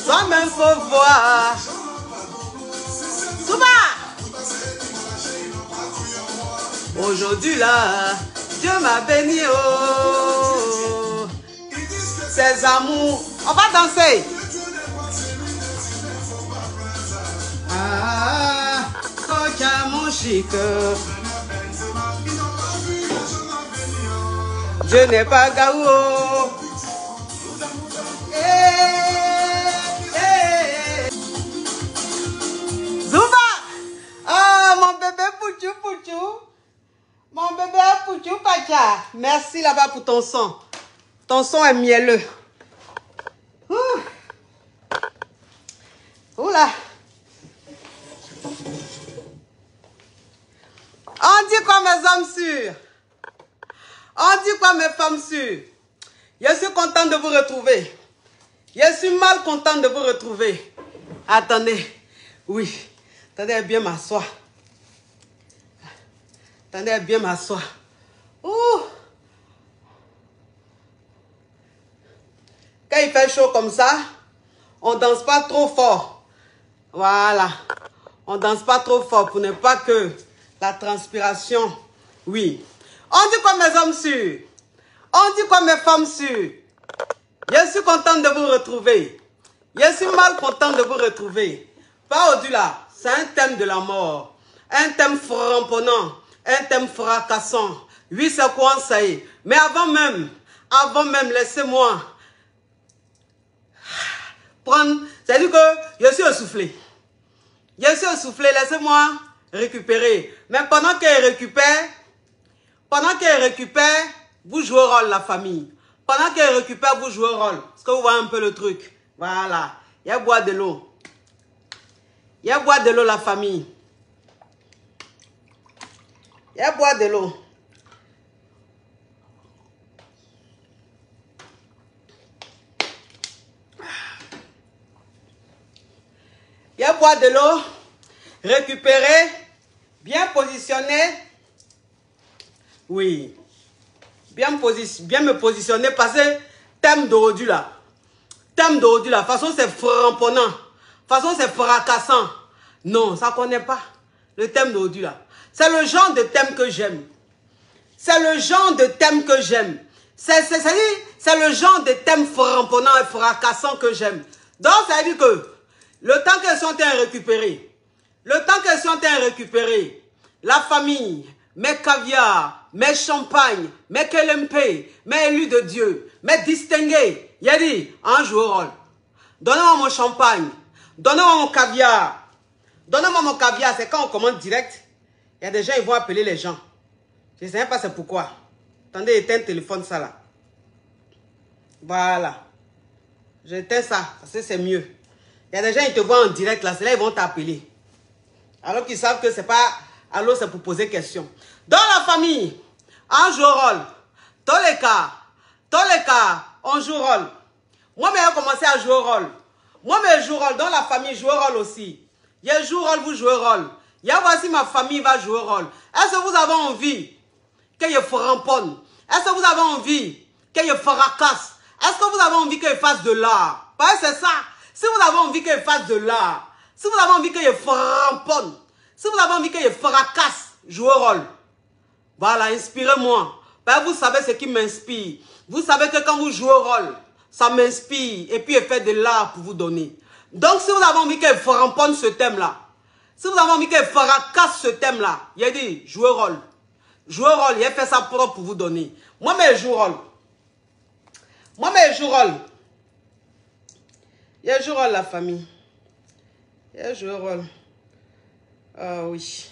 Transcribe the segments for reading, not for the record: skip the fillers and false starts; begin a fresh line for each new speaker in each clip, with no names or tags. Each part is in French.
Toi-même faut voir. Souba. Aujourd'hui là, Dieu m'a béni. Oh, ses amours. On va danser. Ah, coca mon chic. Dieu n'est pas gaou. Mon bébé Pouchou Pacha, merci là-bas pour ton son. Ton son est mielleux. Oula. On dit quoi mes hommes sûrs? On dit quoi mes femmes sûres? Je suis contente de vous retrouver. Je suis mal contente de vous retrouver. Attendez. Oui. Attendez bien m'asseoir. Attendez bien m'asseoir. Quand il fait chaud comme ça, on ne danse pas trop fort. Voilà. On ne danse pas trop fort pour ne pas que la transpiration. Oui. On dit quoi mes hommes sûrs? On dit quoi mes femmes sûres? Je suis contente de vous retrouver. Je suis mal contente de vous retrouver. Pas au-delà. C'est un thème de la mort. Un thème frapponnant. Un thème fracassant. Oui, c'est quoi ça y est. Mais avant même, laissez-moi prendre. C'est-à-dire que je suis essoufflé. Je suis essoufflé, laissez-moi récupérer. Mais pendant qu'elle récupère, vous jouez au rôle, la famille. Pendant qu'elle récupère, vous jouez au rôle. Est-ce que vous voyez un peu le truc? Voilà. Il y a boire de l'eau. Il y a boire de l'eau, la famille. Il y a boire de l'eau. Il y a boire de l'eau. Récupérer. Bien positionner. Oui. Bien me positionner parce que thème d'aujourd'hui là. Thème d'aujourd'hui là. De toute façon, c'est frapponnant. De toute façon, c'est fracassant. Non, ça ne connaît pas. Le thème d'aujourd'hui là. C'est le genre de thème que j'aime. C'est le genre de thème que j'aime. C'est le genre de thème frapponnant et fracassant que j'aime. Donc, ça veut dire que le temps qu'elles sont en train de récupérer, la famille, mes caviars, mes champagnes, mes KLMP, mes élus de Dieu, mes distingués, il a dit, un jour au rôle. Donnez-moi mon champagne, donnez-moi mon caviar. Donnez-moi mon caviar, c'est quand on commande direct. Il y a des gens, ils vont appeler les gens. Je ne sais pas c'est pourquoi. Attendez, éteins le téléphone, ça là. Voilà. J'éteins ça, parce que c'est mieux. Il y a des gens, ils te voient en direct, là, c'est là, ils vont t'appeler. Alors qu'ils savent que c'est pas... Alors, c'est pour poser question. Dans la famille, on joue rôle. Tous les cas, on joue rôle. Moi, j'ai commencé à jouer rôle. Moi, je joue rôle. Dans la famille, je joue rôle aussi. Je joue rôle, vous jouez rôle. Il y a voici ma famille va jouer rôle. Est-ce que vous avez envie qu'il y ait framponne? Est-ce que vous avez envie qu'il y ait fracasse? Est-ce que vous avez envie qu'il fasse de l'art? Parce que c'est ça. Si vous avez envie qu'il fasse de l'art, si vous avez envie qu'il y ait framponne, si vous avez envie qu'il y ait fracasse, jouez rôle. Voilà, inspirez-moi. Ben, vous savez ce qui m'inspire. Vous savez que quand vous jouez au rôle, ça m'inspire. Et puis, il fait de l'art pour vous donner. Donc, si vous avez envie qu'elle framponne ce thème-là, si vous avez envie qu'elle fracasse ce thème-là, il a dit, jouez rôle. Jouez rôle, il a fait ça propre pour vous donner. Moi, mais je joue rôle. Moi, mais je joue rôle. Il y a jour rôle, la famille. Il a joué rôle. Oui.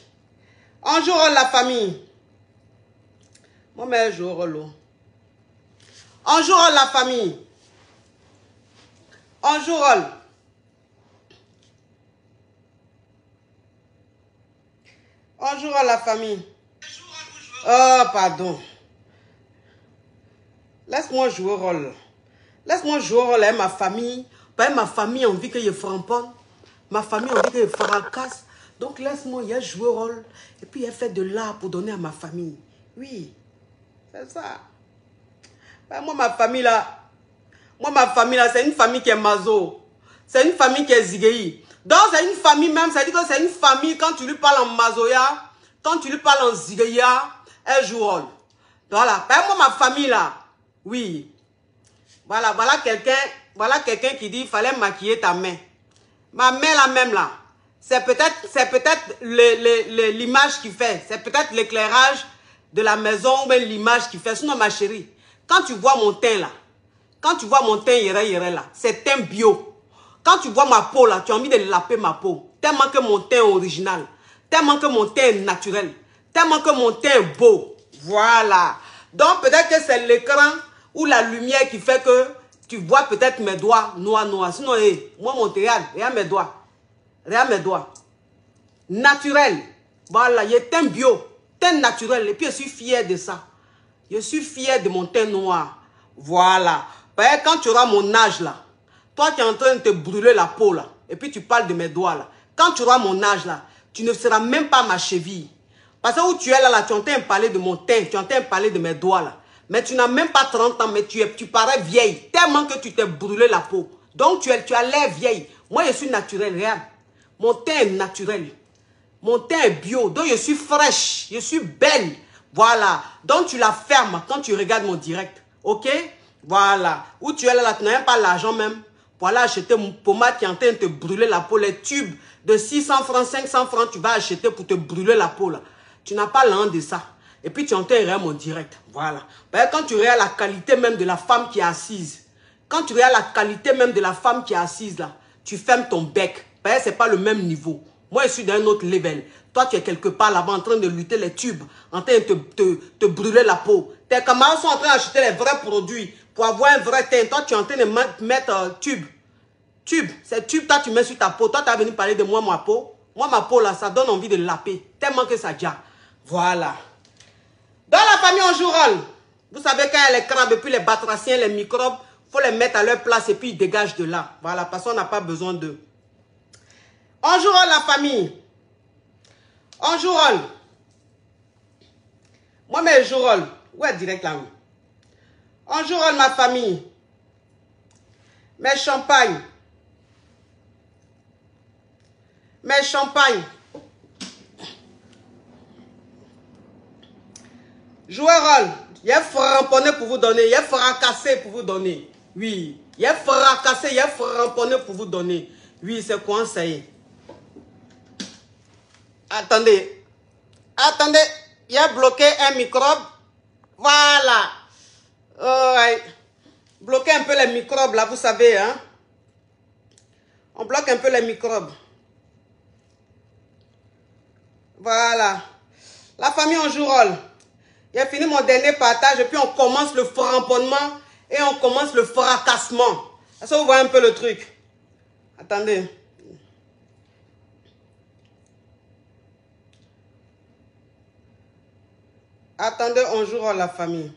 On joue rôle la famille. Moi, mais je joue rôle. On joue rôle la famille. On joue rôle. On joue rôle la famille. Oh, pardon. Laisse-moi jouer rôle. Laisse-moi jouer rôle avec ma famille. Parce que ma famille a envie que je framponne. Ma famille a envie que je fracasse. Donc laisse-moi jouer rôle. Et puis il fait de l'art pour donner à ma famille. Oui. C'est ça. Ben, moi, ma famille là, c'est une famille qui est mazo. C'est une famille qui est zigéi. Donc, c'est une famille même, ça dit que c'est une famille, quand tu lui parles en mazoya, quand tu lui parles en zigéia, elle joue rôle. Voilà. Ben, moi, ma famille là, oui. Voilà quelqu'un qui dit, il fallait maquiller ta main. Ma main là même là, c'est peut-être l'image qui fait, c'est peut-être l'éclairage de la maison ou même l'image qui fait. Sinon, ma chérie, quand tu vois mon teint là, quand tu vois mon teint yéré là, c'est teint bio. Quand tu vois ma peau là, tu as envie de laper ma peau. Tellement que mon teint est original. Tellement que mon teint est naturel. Tellement que mon teint est beau. Voilà. Donc peut-être que c'est l'écran ou la lumière qui fait que tu vois peut-être mes doigts noirs. Sinon, moi mon teint, regarde mes doigts. Regarde mes doigts. Naturel. Voilà, il est teint bio. Teint naturel. Et puis je suis fier de ça. Je suis fier de mon teint noir. Voilà. Parce que quand tu auras mon âge là, toi qui es en train de te brûler la peau là, et puis tu parles de mes doigts là, quand tu auras mon âge là, tu ne seras même pas ma cheville. Parce que où tu es là, tu es en train de parler de mon teint, tu es en train de parler de mes doigts là. Mais tu n'as même pas 30 ans, mais tu parais vieille, tellement que tu t'es brûlé la peau. Donc tu as l'air vieille. Moi je suis naturel, regarde. Mon teint est naturel. Mon teint est bio, donc je suis fraîche, je suis belle. Voilà, donc tu la fermes quand tu regardes mon direct, ok? Voilà, où tu es là, tu n'as même pas l'argent même. Pour aller acheter mon pommade qui est en train de te brûler la peau, les tubes de 600 francs, 500 francs, tu vas acheter pour te brûler la peau là. Tu n'as pas l'un de ça. Et puis tu es en train de regarder mon direct, voilà. Ben, quand tu regardes la qualité même de la femme qui est assise, quand tu regardes la qualité même de la femme qui est assise là, tu fermes ton bec. Ben, c'est pas le même niveau. Moi, je suis d'un autre level. Toi, tu es quelque part là-bas en train de lutter les tubes, en train de te brûler la peau. Tes camarades sont en train d'acheter les vrais produits pour avoir un vrai teint. Toi, tu es en train de mettre tube. Tube, c'est tube, toi, tu mets sur ta peau. Toi, tu as venu parler de moi, ma peau. Moi, ma peau là, ça donne envie de laper. Tellement que ça déjà. Voilà. Dans la famille, on joue rôle. Vous savez, quand il y a les crabes et puis les batraciens, les microbes, il faut les mettre à leur place et puis ils dégagent de là. Voilà, parce qu'on n'a pas besoin d'eux. On joue rôle, la famille. On joue rôle. Moi, mais je joue rôle. Où est direct là? On joue rôle, ma famille. Mes champagnes. Mes champagnes. Jouer rôle. Il y a framponné pour vous donner. Il y a fracassé pour vous donner. Oui. Il y a fracassé, il y a framponné pour vous donner. Oui, c'est quoi ça y est? Attendez. Attendez. Il y a bloqué un microbe. Voilà. Ouais. Bloquer un peu les microbes là, vous savez, hein. On bloque un peu les microbes. Voilà. La famille, on joue rôle. J'ai fini mon dernier partage et puis on commence le framponnement et on commence le fracassement. Est-ce que vous voyez un peu le truc? Attendez. Attendez, on joue rôle, la famille.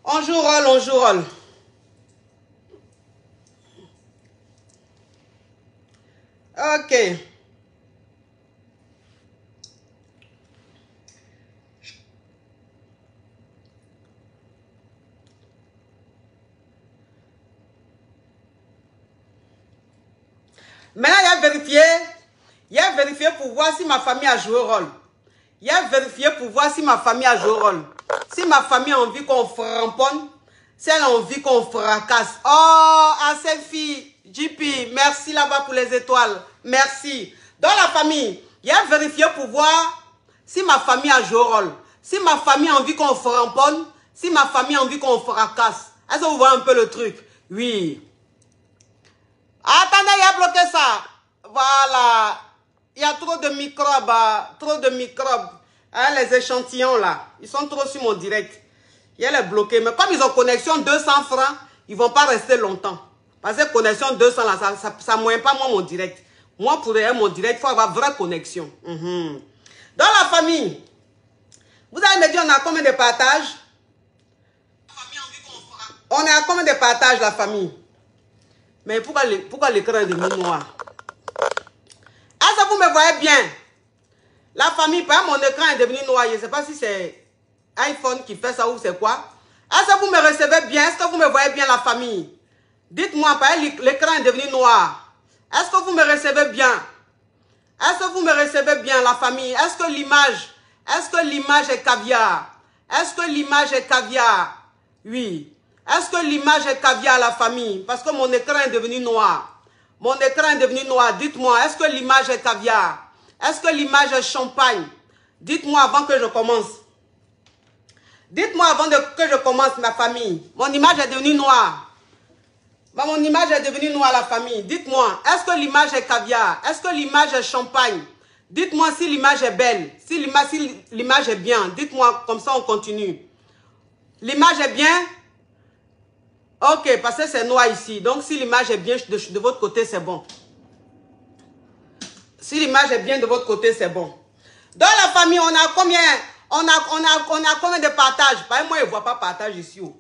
On joue rôle, on joue rôle. Ok. Maintenant, il a vérifié pour voir si ma famille a joué rôle. Il a vérifié pour voir si ma famille a joué rôle. Si ma famille a envie qu'on framponne, si elle a envie qu'on fracasse. Oh, Asefi, JP, merci là-bas pour les étoiles. Merci. Dans la famille, il a vérifié pour voir si ma famille a joué rôle. Si ma famille a envie qu'on framponne, si ma famille a envie qu'on fracasse. Est-ce que vous voyez un peu le truc? Oui. Attendez, il a bloqué ça. Voilà. Il y a trop de microbes. Trop de microbes. Hein, les échantillons là. Ils sont trop sur mon direct. Il est bloqué. Mais comme ils ont connexion 200 francs, ils ne vont pas rester longtemps. Parce que connexion 200 là, ça ne moyen pas moi mon direct. Moi, pour avoir mon direct, il faut avoir vraie connexion. Dans la famille, vous allez me dire, on a combien de partages? On est à combien de partages, la famille? Mais pourquoi l'écran est devenu noir? Est-ce que vous me voyez bien? La famille, par mon écran est devenu noir. Je ne sais pas si c'est iPhone qui fait ça ou c'est quoi. Est-ce que vous me recevez bien? Est-ce que vous me voyez bien, la famille? Dites-moi, l'écran est devenu noir. Est-ce que vous me recevez bien? Est-ce que vous me recevez bien, la famille? Est-ce que l'image est caviar? Est-ce que l'image est caviar? Oui. Est-ce que l'image est caviar, la famille? Parce que mon écran est devenu noir. Mon écran est devenu noir. Dites-moi, est-ce que l'image est caviar? Est-ce que l'image est champagne? Dites-moi avant que je commence. Dites-moi avant que je commence, ma famille. Mon image est devenue noire. Mon image est devenue noire, la famille. Dites-moi, est-ce que l'image est caviar? Est-ce que l'image est champagne? Dites-moi si l'image est belle. Si l'image est bien. Dites-moi, comme ça on continue. L'image est bien? Ok, parce que c'est noir ici. Donc, si l'image est bien de votre côté, c'est bon. Si l'image est bien de votre côté, c'est bon. Dans la famille, on a combien? On a combien de partages? Moi, je ne vois pas partage ici. Moi,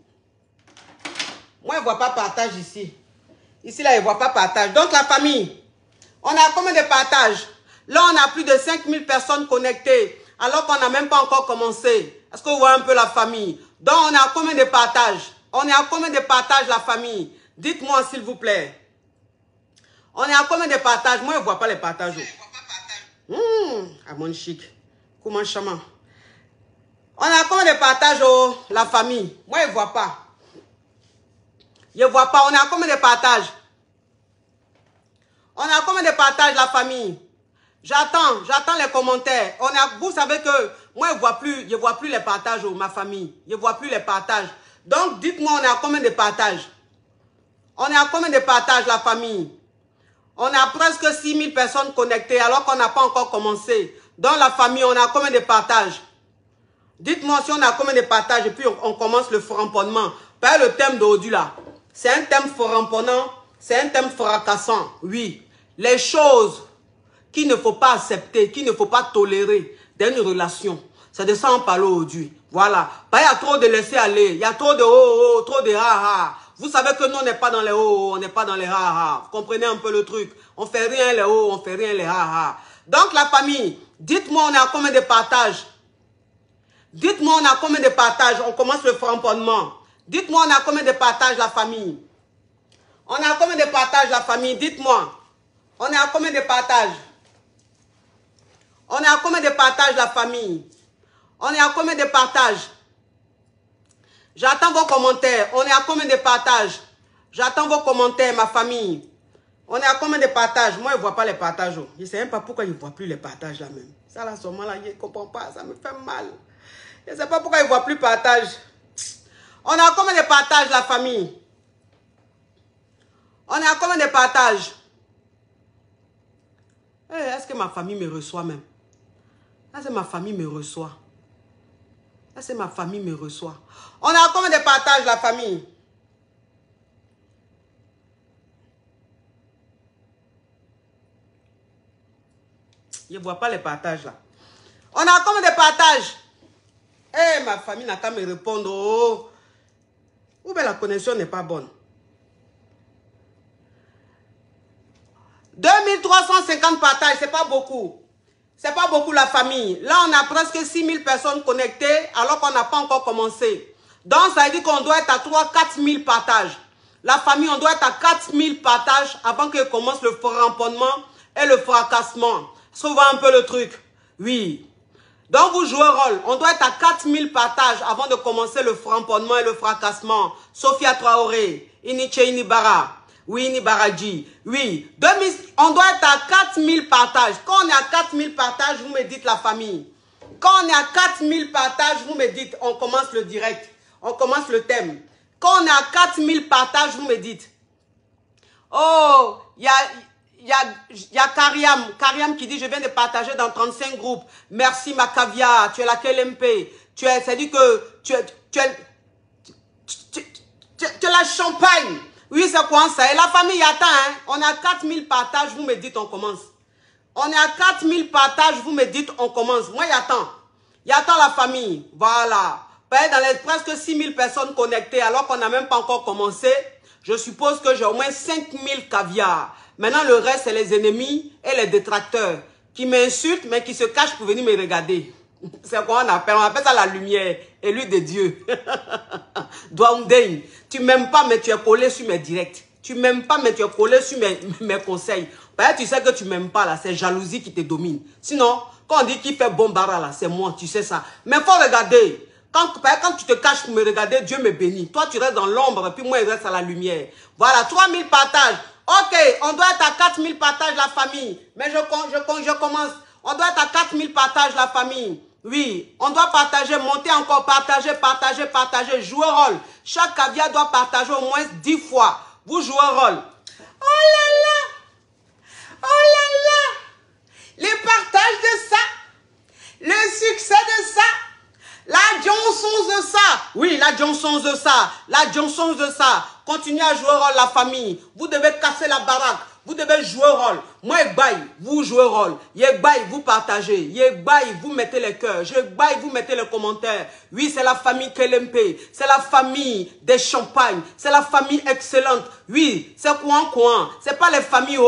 je ne vois pas partage ici. Ici, là, je ne vois pas partage. Donc, la famille, on a combien de partages? Là, on a plus de 5000 personnes connectées, alors qu'on n'a même pas encore commencé. Est-ce que vous voyez un peu la famille? Donc, on a combien de partages? On est à combien de partages, la famille? Dites-moi, s'il vous plaît. On est à combien de partages? Moi, je ne vois pas les partages. Ah, mon chic. Comment chaman? On a combien de partages, la famille? Moi, je ne vois pas. Je ne vois pas. On a combien de partages? On a combien de partages, la famille? J'attends les commentaires. Vous savez que moi, je ne vois plus les partages, ma famille. Je ne vois plus les partages. Donc, dites-moi, on est à combien de partages? On est à combien de partages, la famille? On a presque 6000 personnes connectées alors qu'on n'a pas encore commencé. Dans la famille, on a combien de partages? Dites-moi si on a combien de partages et puis on commence le framponnement. Pas le thème d'aujourd'hui là. C'est un thème framponnant, c'est un thème fracassant. Oui, les choses qu'il ne faut pas accepter, qu'il ne faut pas tolérer dans une relation. C'est de ça qu'on parle aujourd'hui. Voilà. Il y a trop de laisser aller. Il y a trop de oh, trop de ha. Vous savez que nous, on n'est pas dans les oh, on n'est pas dans les ha. Vous comprenez un peu le truc. On fait rien les oh, on fait rien les ha. Donc la famille, dites-moi on a combien de partages? Dites-moi on a combien de partages? On commence le framponnement. Dites-moi on a combien de partages, la famille? On a combien de partages, la famille? Dites-moi. On est à combien de partages? On est à combien de partages, la famille? On est à combien de partages? J'attends vos commentaires. On est à combien de partages? J'attends vos commentaires, ma famille. On est à combien de partages? Moi, je ne vois pas les partages. Je ne sais même pas pourquoi je ne vois plus les partages là même. Ça là, seulement là, je ne comprends pas. Ça me fait mal. Je ne sais pas pourquoi je ne vois plus partages. On est à combien de partages, la famille? On est à combien de partages? Est-ce que ma famille me reçoit même? Est-ce que ma famille me reçoit? Est-ce que ma famille me reçoit? On a combien de partages, la famille? Je ne vois pas les partages là. On a combien de partages? Ma famille n'a qu'à me répondre. Oh. Ou bien la connexion n'est pas bonne. 2350 partages, c'est pas beaucoup. C'est pas beaucoup, la famille. Là, on a presque 6000 personnes connectées alors qu'on n'a pas encore commencé. Donc, ça veut dire qu'on doit être à 3-4 000 partages. La famille, on doit être à 4000 partages avant que commence le ramponnement et le fracassement. Souvent un peu le truc. Oui. Donc, vous jouez rôle. On doit être à 4000 partages avant de commencer le ramponnement et le fracassement. Sophia Traoré, Iniche Inibara. Oui, Nibaradji. Oui. On doit être à 4000 partages. Quand on est à 4000 partages, vous me dites la famille. Quand on est à 4000 partages, vous me dites, on commence le direct. On commence le thème. Quand on est à 4000 partages, vous me dites. Oh, il y a Kariam qui dit, je viens de partager dans 35 groupes. Merci ma caviar, tu es la KLMP. C'est-à-dire que tu es la champagne. Oui, c'est quoi ça? Et la famille attend, hein? On est à 4000 partages, vous me dites, on commence. On est à 4000 partages, vous me dites, on commence. Moi, j'attends. J'attends la famille. Voilà. Dans les presque 6000 personnes connectées, alors qu'on n'a même pas encore commencé, je suppose que j'ai au moins 5000 caviars. Maintenant, le reste, c'est les ennemis et les détracteurs qui m'insultent, mais qui se cachent pour venir me regarder. C'est quoi on appelle? On appelle ça la lumière, élu de Dieu. Douamdeng, tu m'aimes pas, mais tu es collé sur mes directs. Tu m'aimes pas, mais tu es collé sur mes conseils. Tu sais que tu m'aimes pas, là, c'est jalousie qui te domine. Sinon, quand on dit qu'il fait bon barra, là, c'est moi, tu sais ça. Mais il faut regarder. Quand tu te caches pour me regarder, Dieu me bénit. Toi, tu restes dans l'ombre, puis moi, je reste à la lumière. Voilà, 3000 partages. Ok, on doit être à 4000 partages, la famille. Mais je commence. On doit être à 4000 partages, la famille. Oui, on doit partager, monter encore, partager, jouer rôle. Chaque caviar doit partager au moins 10 fois. Vous jouez rôle. Oh là là! Oh là là! Les partages de ça, le succès de ça, la Johnson de ça. Oui, la Johnson de ça, la Johnson de ça. Continuez à jouer rôle, la famille. Vous devez casser la baraque. Vous devez jouer rôle. Moi, Yegbaï, vous jouez rôle. Yegbaï, vous partagez. Yegbaï, vous mettez les cœurs. Yegbaï, vous mettez les commentaires. Oui, c'est la famille KLMP. C'est la famille des champagnes. C'est la famille excellente. Oui, c'est coin. C'est pas les familles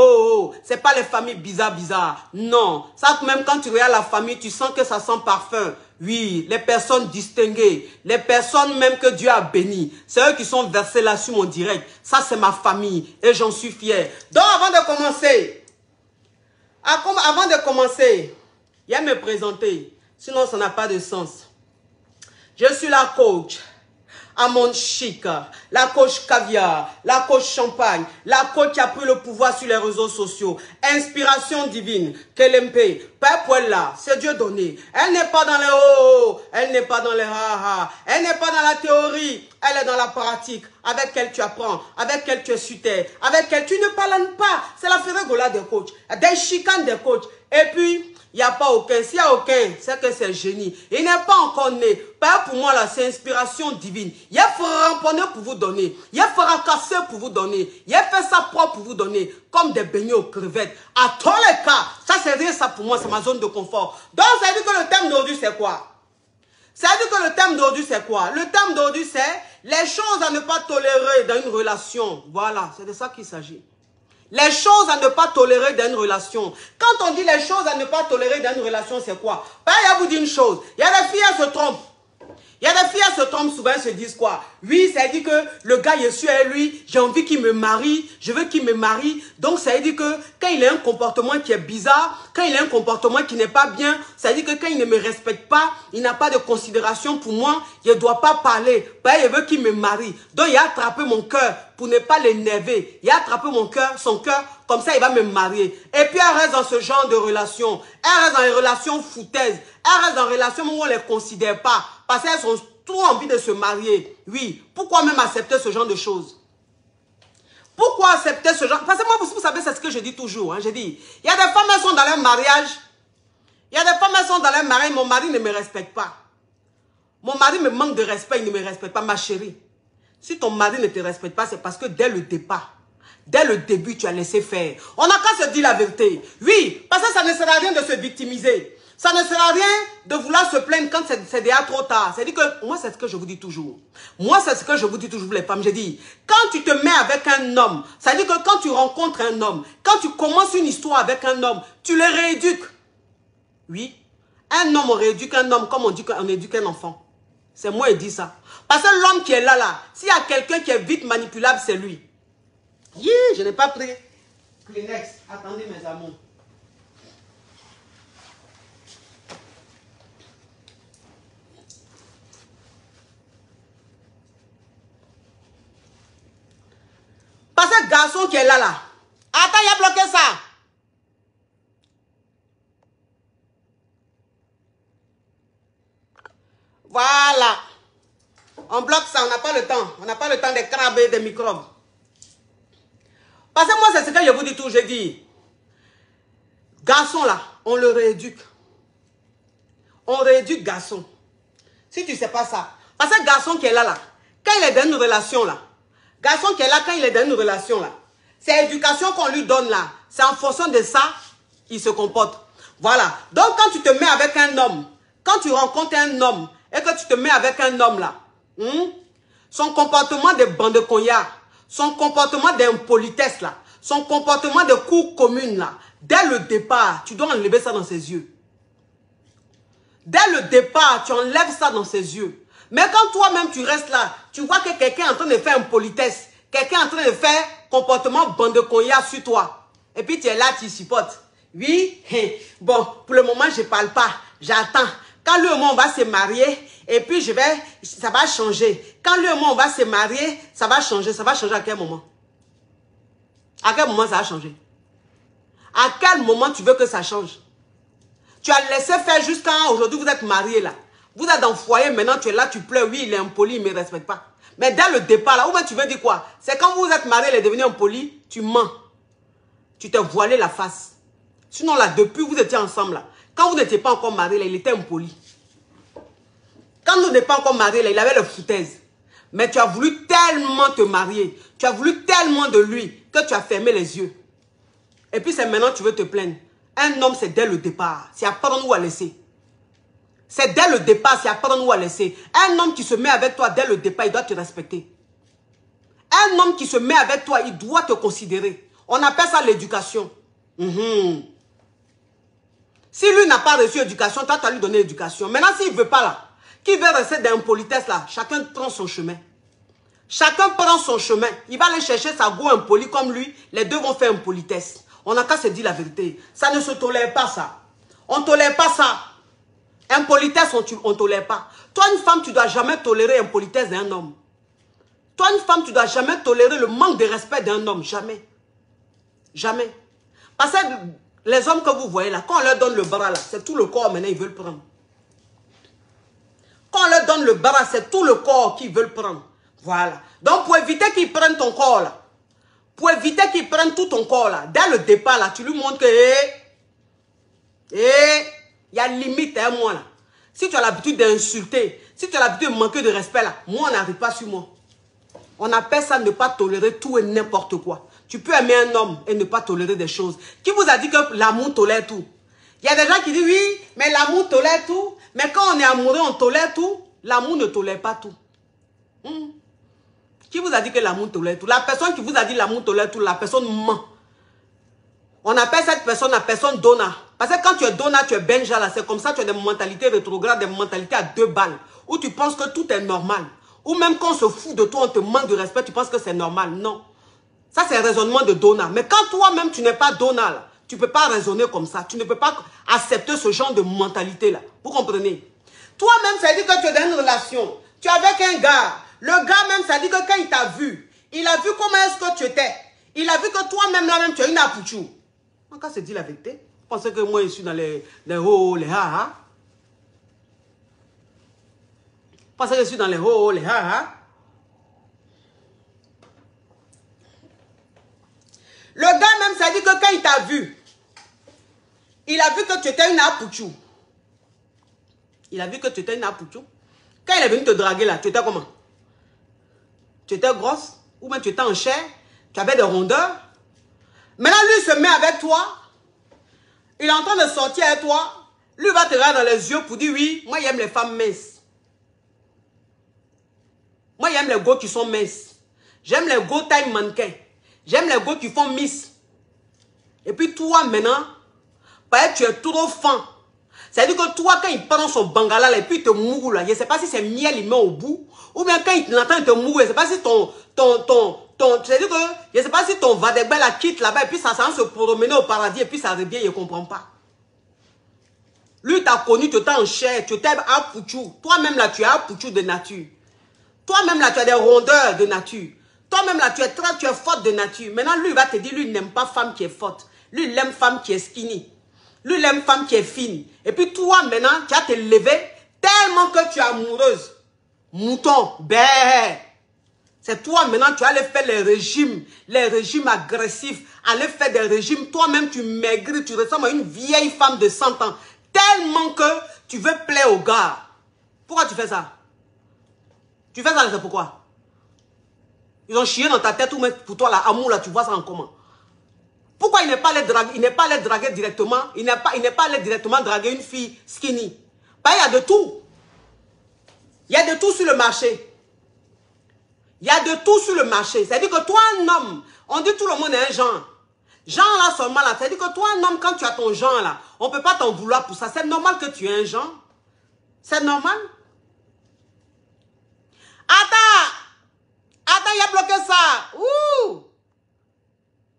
c'est pas les familles bizarres. Non. Ça, même quand tu regardes la famille, tu sens que ça sent parfum. Oui, les personnes distinguées, les personnes même que Dieu a bénies, c'est eux qui sont versés là sur mon direct. Ça, c'est ma famille et j'en suis fier. Donc, avant de commencer, il y a me présenter. Sinon, ça n'a pas de sens. Je suis la coach Amon Chic, la coach caviar, la coach champagne, la coach qui a pris le pouvoir sur les réseaux sociaux. Inspiration divine, KLMP, Père Pouella, c'est Dieu donné. Elle n'est pas dans les elle n'est pas dans les elle n'est pas dans la théorie, elle est dans la pratique. Avec elle tu apprends, avec elle tu es sur terre, avec elle tu ne parles pas. C'est la férégola des coachs, des chicanes des coachs. Et puis, il n'y a pas aucun. S'il n'y a aucun, c'est que c'est génie. Il n'est pas encore né. Pas pour moi, là, c'est inspiration divine. Il a ramponné pour vous donner. Il a fracassé pour vous donner. Il a fait ça propre pour vous donner. Comme des beignets aux crevettes. À tous les cas, ça c'est rien, ça pour moi, c'est ma zone de confort. Donc, ça veut dire que le thème d'aujourd'hui, c'est quoi? Ça veut dire que le thème d'aujourd'hui, c'est quoi? Le thème d'aujourd'hui, c'est les choses à ne pas tolérer dans une relation. Voilà, c'est de ça qu'il s'agit. Les choses à ne pas tolérer dans une relation. Quand on dit les choses à ne pas tolérer dans une relation, c'est quoi? Ben, il y a vous dire une chose. Il y a des filles qui se trompent. Il y a des filles qui se trompent souvent, se disent quoi? Oui, ça veut dire que le gars, je suis avec lui, j'ai envie qu'il me marie, je veux qu'il me marie. Donc, ça veut dire que quand il a un comportement qui est bizarre, quand il a un comportement qui n'est pas bien, ça veut dire que quand il ne me respecte pas, il n'a pas de considération pour moi, il ne doit pas parler. Ben, il veut qu'il me marie. Donc, il a attrapé mon cœur pour ne pas l'énerver. Il a attrapé mon cœur, son cœur, comme ça, il va me marier. Et puis, elle reste dans ce genre de relation. Elle reste dans les relations foutaises. Elle reste dans des relations où on ne les considère pas. Parce qu'elles ont trop envie de se marier. Oui. Pourquoi même accepter ce genre de choses? Pourquoi accepter ce genre? Parce que moi, vous savez, c'est ce que je dis toujours. Hein. Je dis, il y a des femmes, elles sont dans leur mariage. Il y a des femmes, elles sont dans leur mariage. Mon mari ne me respecte pas. Mon mari me manque de respect. Il ne me respecte pas. Ma chérie, si ton mari ne te respecte pas, c'est parce que dès le départ, dès le début, tu as laissé faire. On n'a qu'à se dire la vérité. Oui, parce que ça ne sert à rien de se victimiser. Ça ne sert à rien de vouloir se plaindre quand c'est déjà trop tard. C'est-à-dire que, moi, c'est ce que je vous dis toujours. Moi, c'est ce que je vous dis toujours, les femmes. Je dis, quand tu te mets avec un homme, ça veut dire que quand tu rencontres un homme, quand tu commences une histoire avec un homme, tu le rééduques. Oui. Un homme, on rééduque un homme comme on dit qu'on éduque un enfant. C'est moi qui dis ça. Parce que l'homme qui est là, s'il y a quelqu'un qui est vite manipulable, c'est lui. Yeah, je n'ai pas pris Kleenex. Attendez, mes amours. Parce que le garçon qui est là. Attends, il a bloqué ça. Voilà. On bloque ça, on n'a pas le temps. On n'a pas le temps de craber des microbes. Parce que moi, c'est ce que je vous dis toujours, je dis. Garçon là, on le rééduque. On rééduque garçon. Si tu ne sais pas ça. Parce que garçon qui est là, quand il est dans une relation là, garçon qui est là, quand il est dans une relation là, c'est l'éducation qu'on lui donne là. C'est en fonction de ça, il se comporte. Voilà. Donc quand tu te mets avec un homme, quand tu rencontres un homme et que tu te mets avec un homme là, son comportement de bande de cognac, son comportement d'impolitesse là, son comportement de cour commune là, dès le départ, tu dois enlever ça dans ses yeux. Dès le départ, tu enlèves ça dans ses yeux. Mais quand toi-même tu restes là, tu vois que quelqu'un est en train de faire impolitesse, quelqu'un est en train de faire comportement bande de cognac sur toi. Et puis tu es là, tu supportes. Oui, bon, pour le moment, je ne parle pas. J'attends. Quand lui et moi, on va se marier, et puis ça va changer. Quand lui et moi, on va se marier, ça va changer. Ça va changer à quel moment? À quel moment ça va changer? À quel moment tu veux que ça change? Tu as laissé faire jusqu'à aujourd'hui, vous êtes mariés là. Vous êtes dans le foyer, maintenant tu es là, tu pleures. Oui, il est impoli, il ne me respecte pas. Mais dès le départ là, où tu veux dire quoi? C'est quand vous êtes mariés, il est devenu impoli, tu mens. Tu t'es voilé la face. Sinon là, depuis vous étiez ensemble là, quand vous n'étiez pas encore mariés là, il était impoli. Quand vous n'êtes pas encore mariés là, il avait le foutaise. Mais tu as voulu tellement te marier, tu as voulu tellement de lui, que tu as fermé les yeux. Et puis c'est maintenant que tu veux te plaindre. Un homme, c'est dès le départ. C'est apprendre où à laisser. C'est dès le départ, c'est apprendre où à laisser. Un homme qui se met avec toi dès le départ, il doit te respecter. Un homme qui se met avec toi, il doit te considérer. On appelle ça l'éducation. Si lui n'a pas reçu l'éducation, toi, tu as lui donné l'éducation. Maintenant, s'il ne veut pas là, qu'il veut rester dans une politesse là, chacun prend son chemin. Chacun prend son chemin. Il va aller chercher sa go impoli comme lui. Les deux vont faire une politesse. On n'a qu'à se dire la vérité. Ça ne se tolère pas, ça. On ne tolère pas ça. Impolitesse, on ne tolère pas. Toi, une femme, tu ne dois jamais tolérer l'impolitesse d'un homme. Toi, une femme, tu ne dois jamais tolérer le manque de respect d'un homme. Jamais. Jamais. Parce que les hommes que vous voyez là, quand on leur donne le bras là, c'est tout le corps maintenant, ils veulent prendre. Quand on leur donne le bras, c'est tout le corps qu'ils veulent prendre. Voilà. Donc, pour éviter qu'ils prennent ton corps là, pour éviter qu'ils prennent tout ton corps là, dès le départ là, tu lui montres que il y a limite à moi là. Si tu as l'habitude d'insulter, si tu as l'habitude de manquer de respect là, moi on n'arrive pas sur moi. On appelle ça ne pas tolérer tout et n'importe quoi. Tu peux aimer un homme et ne pas tolérer des choses. Qui vous a dit que l'amour tolère tout? Il y a des gens qui disent oui, mais l'amour tolère tout. Mais quand on est amoureux, on tolère tout. L'amour ne tolère pas tout. Qui vous a dit que l'amour tolère tout? La personne qui vous a dit l'amour tolère tout, la personne ment. On appelle cette personne la personne donna. Parce que quand tu es donna, tu es benja là. C'est comme ça, tu as des mentalités rétrogrades, des mentalités à 2 balles. Où tu penses que tout est normal. Ou même quand on se fout de toi, on te manque de respect, tu penses que c'est normal. Non. Ça, c'est un raisonnement de donna. Mais quand toi-même, tu n'es pas donna là, tu ne peux pas raisonner comme ça. Tu ne peux pas accepter ce genre de mentalité là. Vous comprenez? Toi-même, ça dit que tu es dans une relation. Tu es avec un gars. Le gars même, ça dit que quand il t'a vu, il a vu comment est-ce que tu étais. Il a vu que toi-même, là-même, tu as une apouchou. En cas, c'est dit la vérité. Vous pensez que moi, je suis dans les ho, les ha-ha? Vous pensez que je suis dans les ho, les ha-ha? Le gars même, ça dit que quand il t'a vu, il a vu que tu étais une apouchou. Il a vu que tu étais une apouchou. Quand il est venu te draguer là, tu étais comment? Tu étais grosse? Ou même tu étais en chair? Tu avais des rondeurs? Maintenant, lui, il se met avec toi. Il est en train de sortir avec toi. Lui va te regarder dans les yeux pour dire oui, moi, j'aime les femmes minces. Moi, j'aime les gars qui sont minces. J'aime les gars taille mannequin. J'aime les gars qui font miss. Et puis toi, maintenant, parce que tu es trop fin. C'est-à-dire que toi, quand il prend son bangala là, et puis il te mourre là, je ne sais pas si c'est miel il met au bout, ou bien quand il entend te mourir, je ne sais pas si c'est-à-dire que, je ne sais pas si ton vadegbe la quitte là-bas, et puis ça se promener au paradis, et puis ça revient, il ne comprend pas. Lui, t'as connu, tu étais en chair, tu étais à Pouchou. Toi-même là, tu es à Pouchou de nature. Toi-même là, tu as des rondeurs de nature. Toi-même là, tu es forte de nature. Maintenant, lui, il va te dire, lui, il n'aime pas femme qui est forte. Lui, il aime femme qui est skinny. Lui, il aime femme qui est fine. Et puis toi, maintenant, tu vas te lever tellement que tu es amoureuse. Mouton, bé. C'est toi maintenant, tu allais faire les régimes agressifs, aller faire des régimes. Toi-même, tu maigris, tu ressembles à une vieille femme de 100 ans. Tellement que tu veux plaire aux gars. Pourquoi tu fais ça? Tu fais ça, c'est pourquoi? Ils ont chié dans ta tête ou même pour toi, là, amour, là, tu vois ça en comment? Pourquoi il n'est pas allé draguer directement? Il n'est pas allé directement draguer une fille skinny. Bah, il y a de tout. Il y a de tout sur le marché. Il y a de tout sur le marché. C'est-à-dire que toi, un homme, on dit tout le monde est un genre. Genre là seulement là. C'est-à-dire que toi, un homme, quand tu as ton genre là, on ne peut pas t'en vouloir pour ça. C'est normal que tu aies un genre. C'est normal. Attends, il a bloqué ça. Ouh!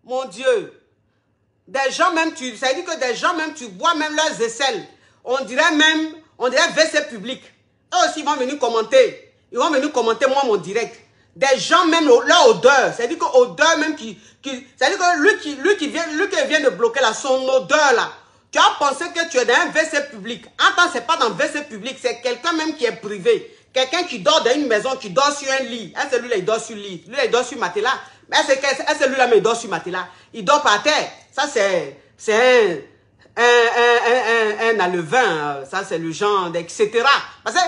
Mon Dieu. Des gens même, ça veut dire que des gens même, tu vois même leurs aisselles. On dirait WC public. Eux aussi, ils vont venir commenter. Ils vont venir commenter moi mon direct. Des gens même, leur odeur. C'est-à-dire que odeur même c'est-à-dire que lui qui vient de bloquer là, son odeur là. Tu as pensé que tu es dans un WC public. Attends, c'est pas dans un WC public, c'est quelqu'un même qui est privé. Quelqu'un qui dort dans une maison, qui dort sur un lit. Celui-là, il dort sur le lit. Lui, il dort sur matelas. Mais celui-là, il dort sur matelas. Il dort par terre. Ça, c'est un alevin. Ça, c'est le genre, etc. Parce que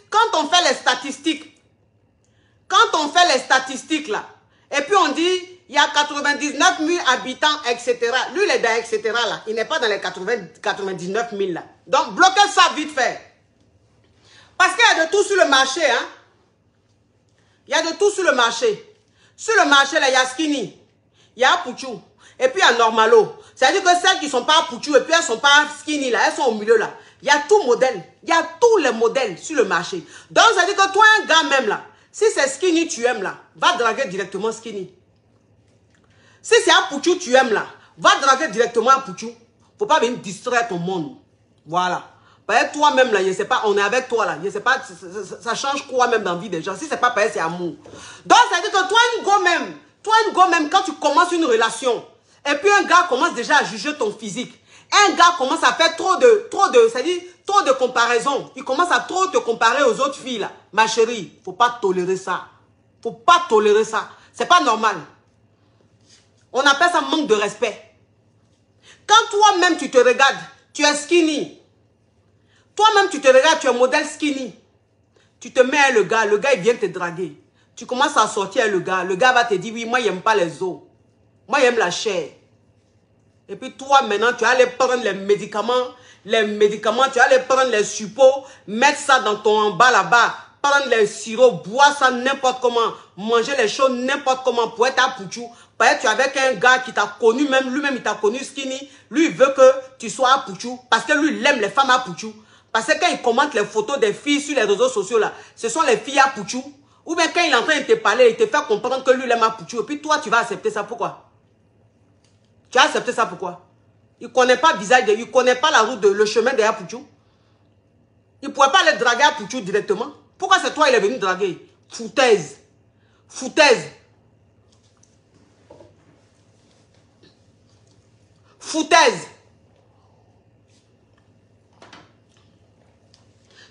quand on fait les statistiques, là, et puis on dit, il y a 99 000 habitants, etc. Lui, il est dans etc. là. Il n'est pas dans les 99 000 là. Donc, bloquez ça vite fait. Parce qu'il y a de tout sur le marché, hein. Il y a de tout sur le marché. Sur le marché, là, il y a skinny. Il y a Pouchou. Et puis, il y a normalo. C'est-à-dire que celles qui ne sont pas Pouchou et puis elles ne sont pas skinny, là, elles sont au milieu, là. Il y a tout modèle. Il y a tous les modèles sur le marché. Donc, ça veut dire que toi, un gars même, là, si c'est skinny, tu aimes, là, va draguer directement skinny. Si c'est un Pouchou, tu aimes, là, va draguer directement un Pouchou. Il ne faut pas venir distraire ton monde. Voilà. Toi-même, là, je sais pas, on est avec toi, là. Je sais pas, ça change quoi même dans la vie des gens. Si c'est pas pareil, c'est amour. Donc, ça veut dire que toi, une go même, quand tu commences une relation, et puis un gars commence déjà à juger ton physique, un gars commence à faire trop de comparaisons. Il commence à trop te comparer aux autres filles, là. Ma chérie, faut pas tolérer ça. Faut pas tolérer ça. C'est pas normal. On appelle ça manque de respect. Quand toi-même, tu te regardes, tu es skinny. Toi-même, tu te regardes, tu es modèle skinny. Tu te mets à le gars il vient te draguer. Tu commences à sortir avec le gars va te dire, oui, moi, il n'aime pas les os. Moi, il aime la chair. Et puis toi, maintenant, tu vas aller prendre les médicaments, tu vas aller prendre les suppos, mettre ça dans ton bas là-bas, prendre les sirops, boire ça n'importe comment, manger les choses n'importe comment pour être à Pouchou. Parce que tu es avec un gars qui t'a connu, même lui-même, il t'a connu skinny. Lui, il veut que tu sois à Pouchou, parce que lui, il aime les femmes à Pouchou. Parce que quand il commente les photos des filles sur les réseaux sociaux, là, ce sont les filles à Pouchou. Ou bien quand il est en train de te parler, il te fait comprendre que lui, il aime à Pouchou. Et puis toi, tu vas accepter ça. Pourquoi? Tu as accepté ça pourquoi? Il ne connaît pas le visage, il ne connaît pas la route, le chemin derrière Pouchou. Il ne pourrait pas aller draguer à Pouchou directement. Pourquoi c'est toi il est venu draguer? Foutaise. Foutaise. Foutaise.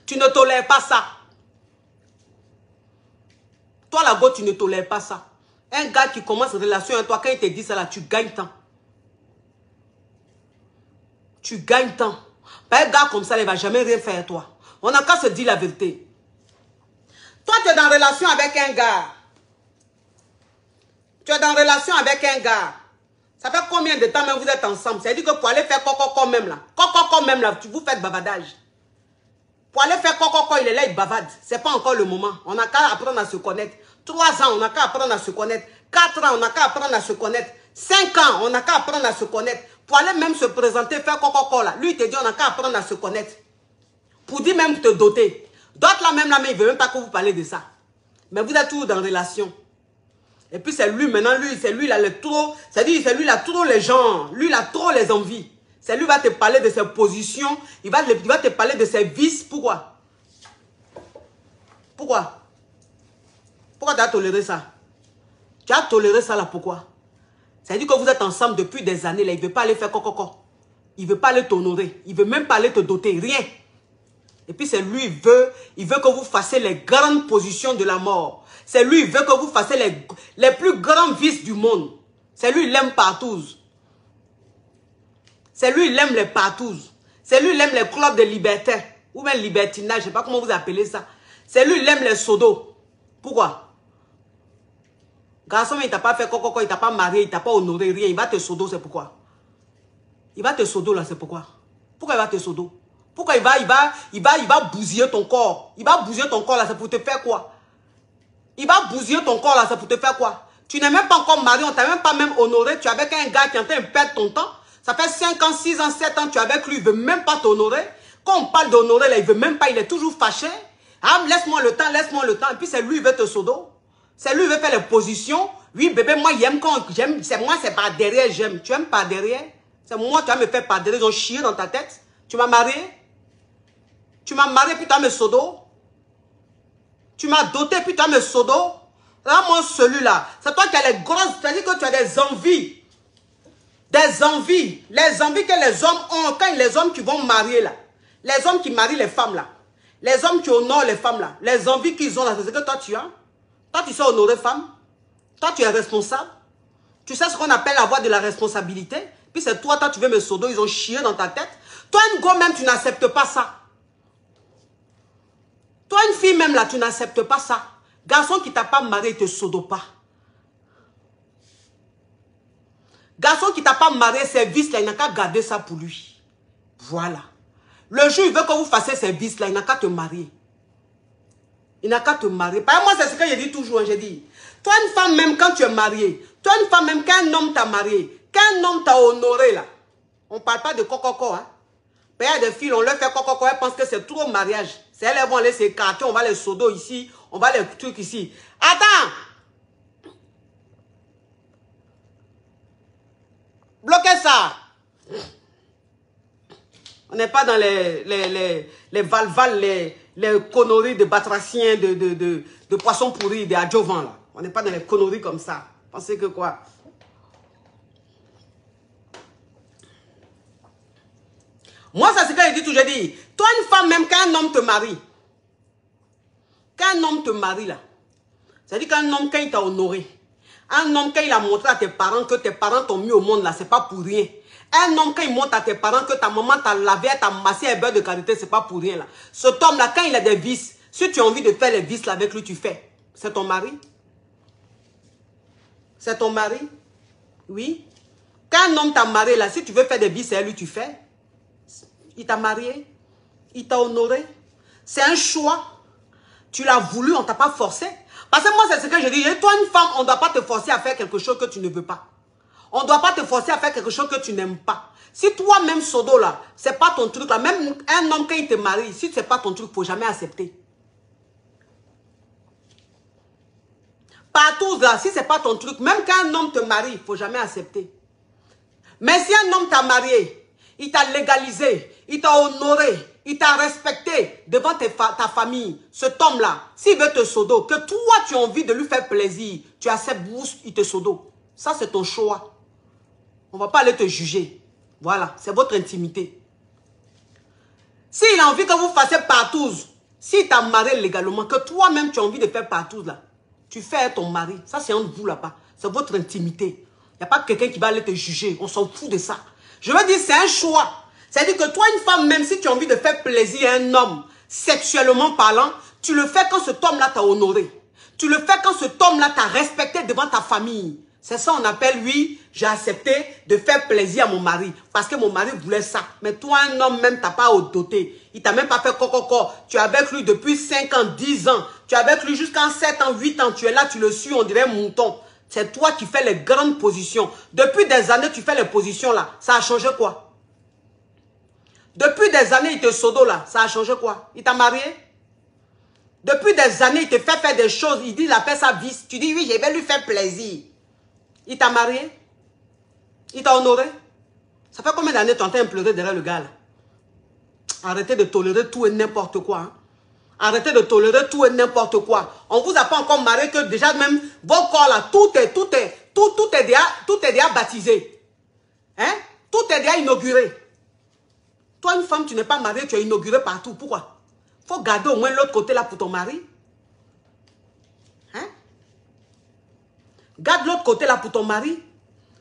Tu ne tolères pas ça. Toi, la go, tu ne tolères pas ça. Un gars qui commence une relation avec toi, quand il te dit ça, là, tu gagnes temps. Tu gagnes temps. Pas un gars comme ça, il ne va jamais rien faire à toi. On n'a qu'à se dire la vérité. Toi, tu es dans relation avec un gars. Tu es dans relation avec un gars. Ça fait combien de temps même vous êtes ensemble? C'est-à-dire que pour aller faire coco même là, vous faites bavardage. Pour aller faire coco, il est là, il bavade. Ce n'est pas encore le moment. On n'a qu'à apprendre à se connaître. 3 ans, on n'a qu'à apprendre à se connaître. 4 ans, on n'a qu'à apprendre à se connaître. 5 ans, on n'a qu'à apprendre à se connaître. Pour aller même se présenter, faire coco là. Lui, il te dit, on n'a qu'à apprendre à se connaître. Pour dire même te doter. D'autres là, même là, mais il ne veut même pas que vous parlez de ça. Mais vous êtes toujours dans relation. Et puis c'est lui, maintenant, c'est lui, il a le trop. C'est-à-dire, c'est lui, il a trop les gens. Lui, il a trop les envies. C'est lui qui va te parler de ses positions. Il va te parler de ses vices. Pourquoi? Pourquoi? Pourquoi tu as toléré ça? Tu as toléré ça là, pourquoi? C'est-à-dire que vous êtes ensemble depuis des années là. Il ne veut pas aller faire coco. Il ne veut pas aller t'honorer. Il ne veut même pas aller te doter. Rien. Et puis c'est lui, il veut que vous fassiez les grandes positions de la mort. C'est lui, il veut que vous fassiez les plus grands vices du monde. C'est lui, il aime partouze. C'est lui, il aime les partouze. C'est lui, il aime les clubs de liberté. Ou même libertinage, je ne sais pas comment vous appelez ça. C'est lui, il aime les sodos. Pourquoi? Garçon, il ne t'a pas fait coco, il ne t'a pas marié, il ne t'a pas honoré, rien. Il va te sodo, c'est pourquoi? Il va te sodo là, c'est pourquoi? Pourquoi il va te sodo? Pourquoi il va bousiller ton corps? Il va bousiller ton corps là, c'est pour te faire quoi? Il va bousiller ton corps là, c'est pour te faire quoi? Tu n'es même pas encore marié, on ne t'a même pas même honoré. Tu es avec un gars qui est en train de perdre ton temps. Ça fait 5 ans, 6 ans, 7 ans, tu es avec lui, il ne veut même pas t'honorer. Quand on parle d'honorer là, il ne veut même pas, il est toujours fâché. Ah, laisse-moi le temps, laisse-moi le temps. Et puis c'est lui, il veut te sodo. C'est lui, il veut faire les positions. Oui, bébé, moi, j'aime quand j'aime. C'est moi, c'est par derrière, j'aime. Tu aimes par derrière? C'est moi, tu vas me faire par derrière. Ils ont chié dans ta tête. Tu m'as marié? Tu m'as marié, puis tu as me sodo? Tu m'as doté, puis tu as me sodo? Là, moi, celui-là, c'est toi qui as les grosses. C'est-à-dire que tu as des envies. Des envies. Les envies que les hommes ont. Quand les hommes qui vont marier, là. Les hommes qui marient les femmes, là. Les hommes qui honorent les femmes, là. Les envies qu'ils ont, là. C'est ce que toi, tu as. Toi, tu sais honorer femme. Toi, tu es responsable. Tu sais ce qu'on appelle avoir de la responsabilité. Puis c'est toi, tu veux me sodo. Ils ont chié dans ta tête. Toi, une go, même, tu n'acceptes pas ça. Toi, une fille, même, là, tu n'acceptes pas ça. Garçon qui t'a pas marié, il te sodo pas. Garçon qui t'a pas marié, ces vices-là, il n'a qu'à garder ça pour lui. Voilà. Le jour, il veut que vous fassiez ces vices-là, il n'a qu'à te marier. Il n'a qu'à te marier. Par exemple, moi, c'est ce que je dis toujours. Hein, je dis, toi, une femme, même quand tu es mariée, toi, une femme, même quand un homme t'a marié, quand un homme t'a honoré, là, on ne parle pas de coco, hein. Il y a des filles, on leur fait coco, elles pensent que c'est trop mariage. C'est elles vont aller s'écarter, on va les sodo ici, on va les trucs ici. Attends! Bloquez ça! On n'est pas dans les valvales, les conneries de batraciens, de poissons pourris, de adjuvants, là. On n'est pas dans les conneries comme ça. Pensez que quoi? Moi, c'est ce que je dis toujours. Je dis, toi, une femme, même quand un homme te marie, quand un homme te marie, là, c'est-à-dire qu'un homme, quand il t'a honoré, un homme, quand il a montré à tes parents que tes parents t'ont mis au monde, là, c'est pas pour rien. Un homme, quand il montre à tes parents que ta maman t'a lavé, t'a massé un beurre de qualité, c'est pas pour rien, là. Cet homme-là, quand il a des vices, si tu as envie de faire les vices là, avec lui, tu fais. C'est ton mari? C'est ton mari? Oui. Quand un homme t'a marié, là, si tu veux faire des vices avec lui, tu fais. Il t'a marié, il t'a honoré. C'est un choix. Tu l'as voulu, on ne t'a pas forcé. Parce que moi, c'est ce que je dis. Et toi, une femme, on ne doit pas te forcer à faire quelque chose que tu ne veux pas. On ne doit pas te forcer à faire quelque chose que tu n'aimes pas. Si toi-même, Sodo, là, ce n'est pas ton truc, là, même un homme, quand il te marie, si ce n'est pas ton truc, il ne faut jamais accepter. Partout, là, si ce n'est pas ton truc, même quand un homme te marie, il ne faut jamais accepter. Mais si un homme t'a marié, il t'a légalisé, il t'a honoré, il t'a respecté devant ta famille. Cet homme-là, s'il veut te sodo, que toi tu as envie de lui faire plaisir, tu acceptes, il te sodo. Ça c'est ton choix. On ne va pas aller te juger. Voilà, c'est votre intimité. S'il a envie que vous fassiez partouze, s'il t'a marié légalement, que toi-même tu as envie de faire partouze là, tu fais ton mari. Ça c'est entre vous là-bas. C'est votre intimité. Il n'y a pas quelqu'un qui va aller te juger. On s'en fout de ça. Je veux dire, c'est un choix. C'est-à-dire que toi, une femme, même si tu as envie de faire plaisir à un homme, sexuellement parlant, tu le fais quand cet homme-là t'a honoré. Tu le fais quand cet homme-là t'a respecté devant ta famille. C'est ça on appelle, oui, j'ai accepté de faire plaisir à mon mari. Parce que mon mari voulait ça. Mais toi, un homme, même, t'as pas doté. Il t'a même pas fait coco. Tu es avec lui depuis 5 ans, 10 ans. Tu es avec lui jusqu'à 7 ans, 8 ans. Tu es là, tu le suis, on dirait un mouton. C'est toi qui fais les grandes positions. Depuis des années, tu fais les positions là. Ça a changé quoi? Depuis des années, il te sodo là. Ça a changé quoi? Il t'a marié? Depuis des années, il te fait faire des choses. Il dit, il appelle ça vice. Tu dis, oui, je vais lui faire plaisir. Il t'a marié? Il t'a honoré? Ça fait combien d'années tu es en train de pleurer derrière le gars là? Arrêtez de tolérer tout et n'importe quoi. Hein? Arrêtez de tolérer tout et n'importe quoi. On ne vous a pas encore marié que déjà même vos corps là, tout est déjà baptisé. Hein? Tout est déjà inauguré. Toi, une femme, tu n'es pas mariée, tu es inauguré partout. Pourquoi? Il faut garder au moins l'autre côté là pour ton mari. Hein? Garde l'autre côté là pour ton mari.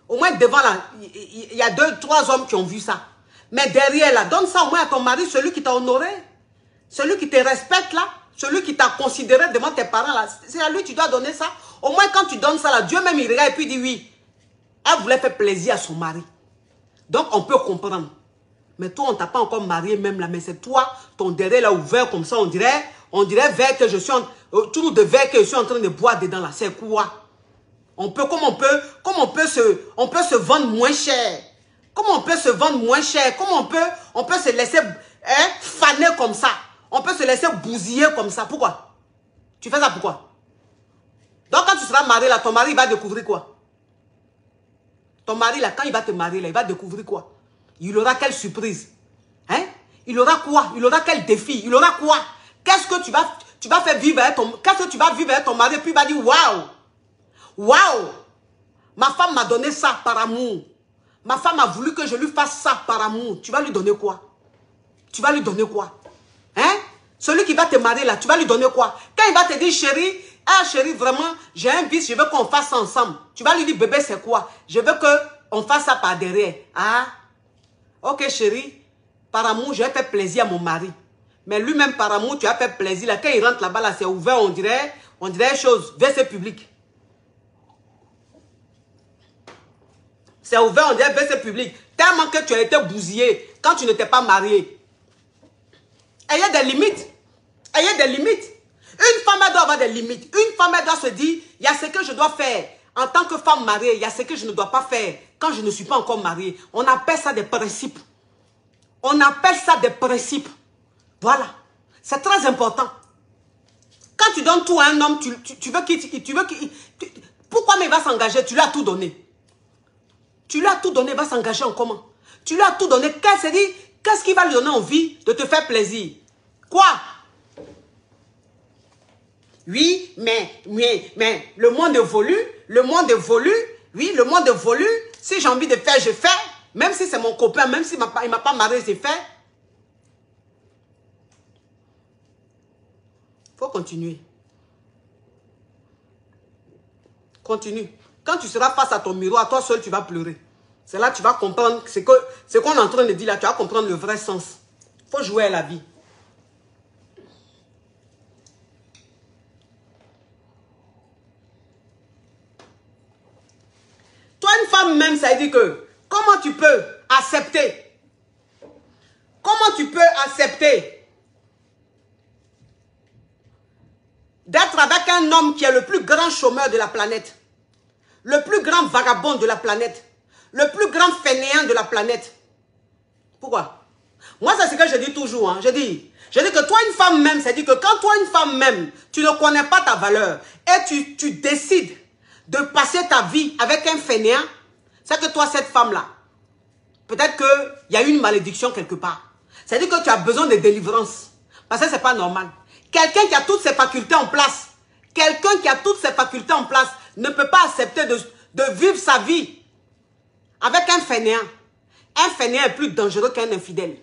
Au moins devant là, il y a 2, 3 hommes qui ont vu ça. Mais derrière là, donne ça au moins à ton mari, celui qui t'a honoré. Celui qui te respecte là. Celui qui t'a considéré devant tes parents là. C'est à lui que tu dois donner ça. Au moins quand tu donnes ça là, Dieu même il regarde et puis il dit oui. Elle voulait faire plaisir à son mari. Donc on peut comprendre. Mais toi on t'a pas encore marié même là. Mais c'est toi, ton derrière là ouvert comme ça, on dirait verre que je suis tout de verre que je suis en train de boire dedans là. C'est quoi? On peut se vendre moins cher. Comment on peut se vendre moins cher? Comment on peut se laisser faner comme ça? On peut se laisser bousiller comme ça. Pourquoi? Tu fais ça pourquoi? Donc quand tu seras marié là, ton mari va découvrir quoi? Ton mari là, quand il va te marier là, il va découvrir quoi? Il aura quelle surprise? Hein? Il aura quoi? Il aura quel défi? Il aura quoi? Qu'est-ce que tu vas faire vivre avec qu'est-ce que tu vas vivre avec ton mari? Puis il va dire waouh! Waouh! Ma femme m'a donné ça par amour. Ma femme a voulu que je lui fasse ça par amour. Tu vas lui donner quoi? Tu vas lui donner quoi? Hein? Celui qui va te marier là, tu vas lui donner quoi? Quand il va te dire chérie, ah chérie, vraiment, j'ai un vice, je veux qu'on fasse ça ensemble. Tu vas lui dire bébé, c'est quoi? Je veux qu'on fasse ça par derrière. Ah? Ok chérie, par amour, je vais faire plaisir à mon mari. Mais lui-même par amour, tu vas faire plaisir là. Quand il rentre là-bas, là, c'est ouvert, on dirait chose, WC public. C'est ouvert, on dirait WC public. Tellement que tu as été bousillé quand tu n'étais pas marié. Ayez des limites. Ayez des limites. Une femme, elle doit avoir des limites. Une femme, elle doit se dire, il y a ce que je dois faire. En tant que femme mariée, il y a ce que je ne dois pas faire quand je ne suis pas encore mariée. On appelle ça des principes. On appelle ça des principes. Voilà. C'est très important. Quand tu donnes tout à un homme, tu veux qu'il... Pourquoi mais il va s'engager? Tu lui as tout donné. Tu lui as tout donné, il va s'engager en comment? Tu lui as tout donné. Qu'est-ce qui va lui donner envie de te faire plaisir? Quoi? Oui, mais le monde évolue. Le monde évolue. Oui, le monde évolue. Si j'ai envie de faire, je fais. Même si c'est mon copain, même s'il ne m'a pas marié, je fais. Il faut continuer. Continue. Quand tu seras face à ton miroir, toi seul, tu vas pleurer. C'est là que tu vas comprendre ce qu'on est en train de dire là. Tu vas comprendre le vrai sens. Il faut jouer à la vie. Toi, une femme même, ça veut dire que comment tu peux accepter? Comment tu peux accepter d'être avec un homme qui est le plus grand chômeur de la planète, le plus grand vagabond de la planète, le plus grand fainéant de la planète? Pourquoi? Moi, c'est ce que je dis toujours. Hein. Je dis que toi, une femme même, c'est-à-dire que quand toi, une femme même, tu ne connais pas ta valeur et tu décides de passer ta vie avec un fainéant, c'est que toi, cette femme-là, peut-être qu'il y a une malédiction quelque part. C'est-à-dire que tu as besoin de délivrance. Parce que ce n'est pas normal. Quelqu'un qui a toutes ses facultés en place, ne peut pas accepter de vivre sa vie avec un fainéant. Un fainéant est plus dangereux qu'un infidèle.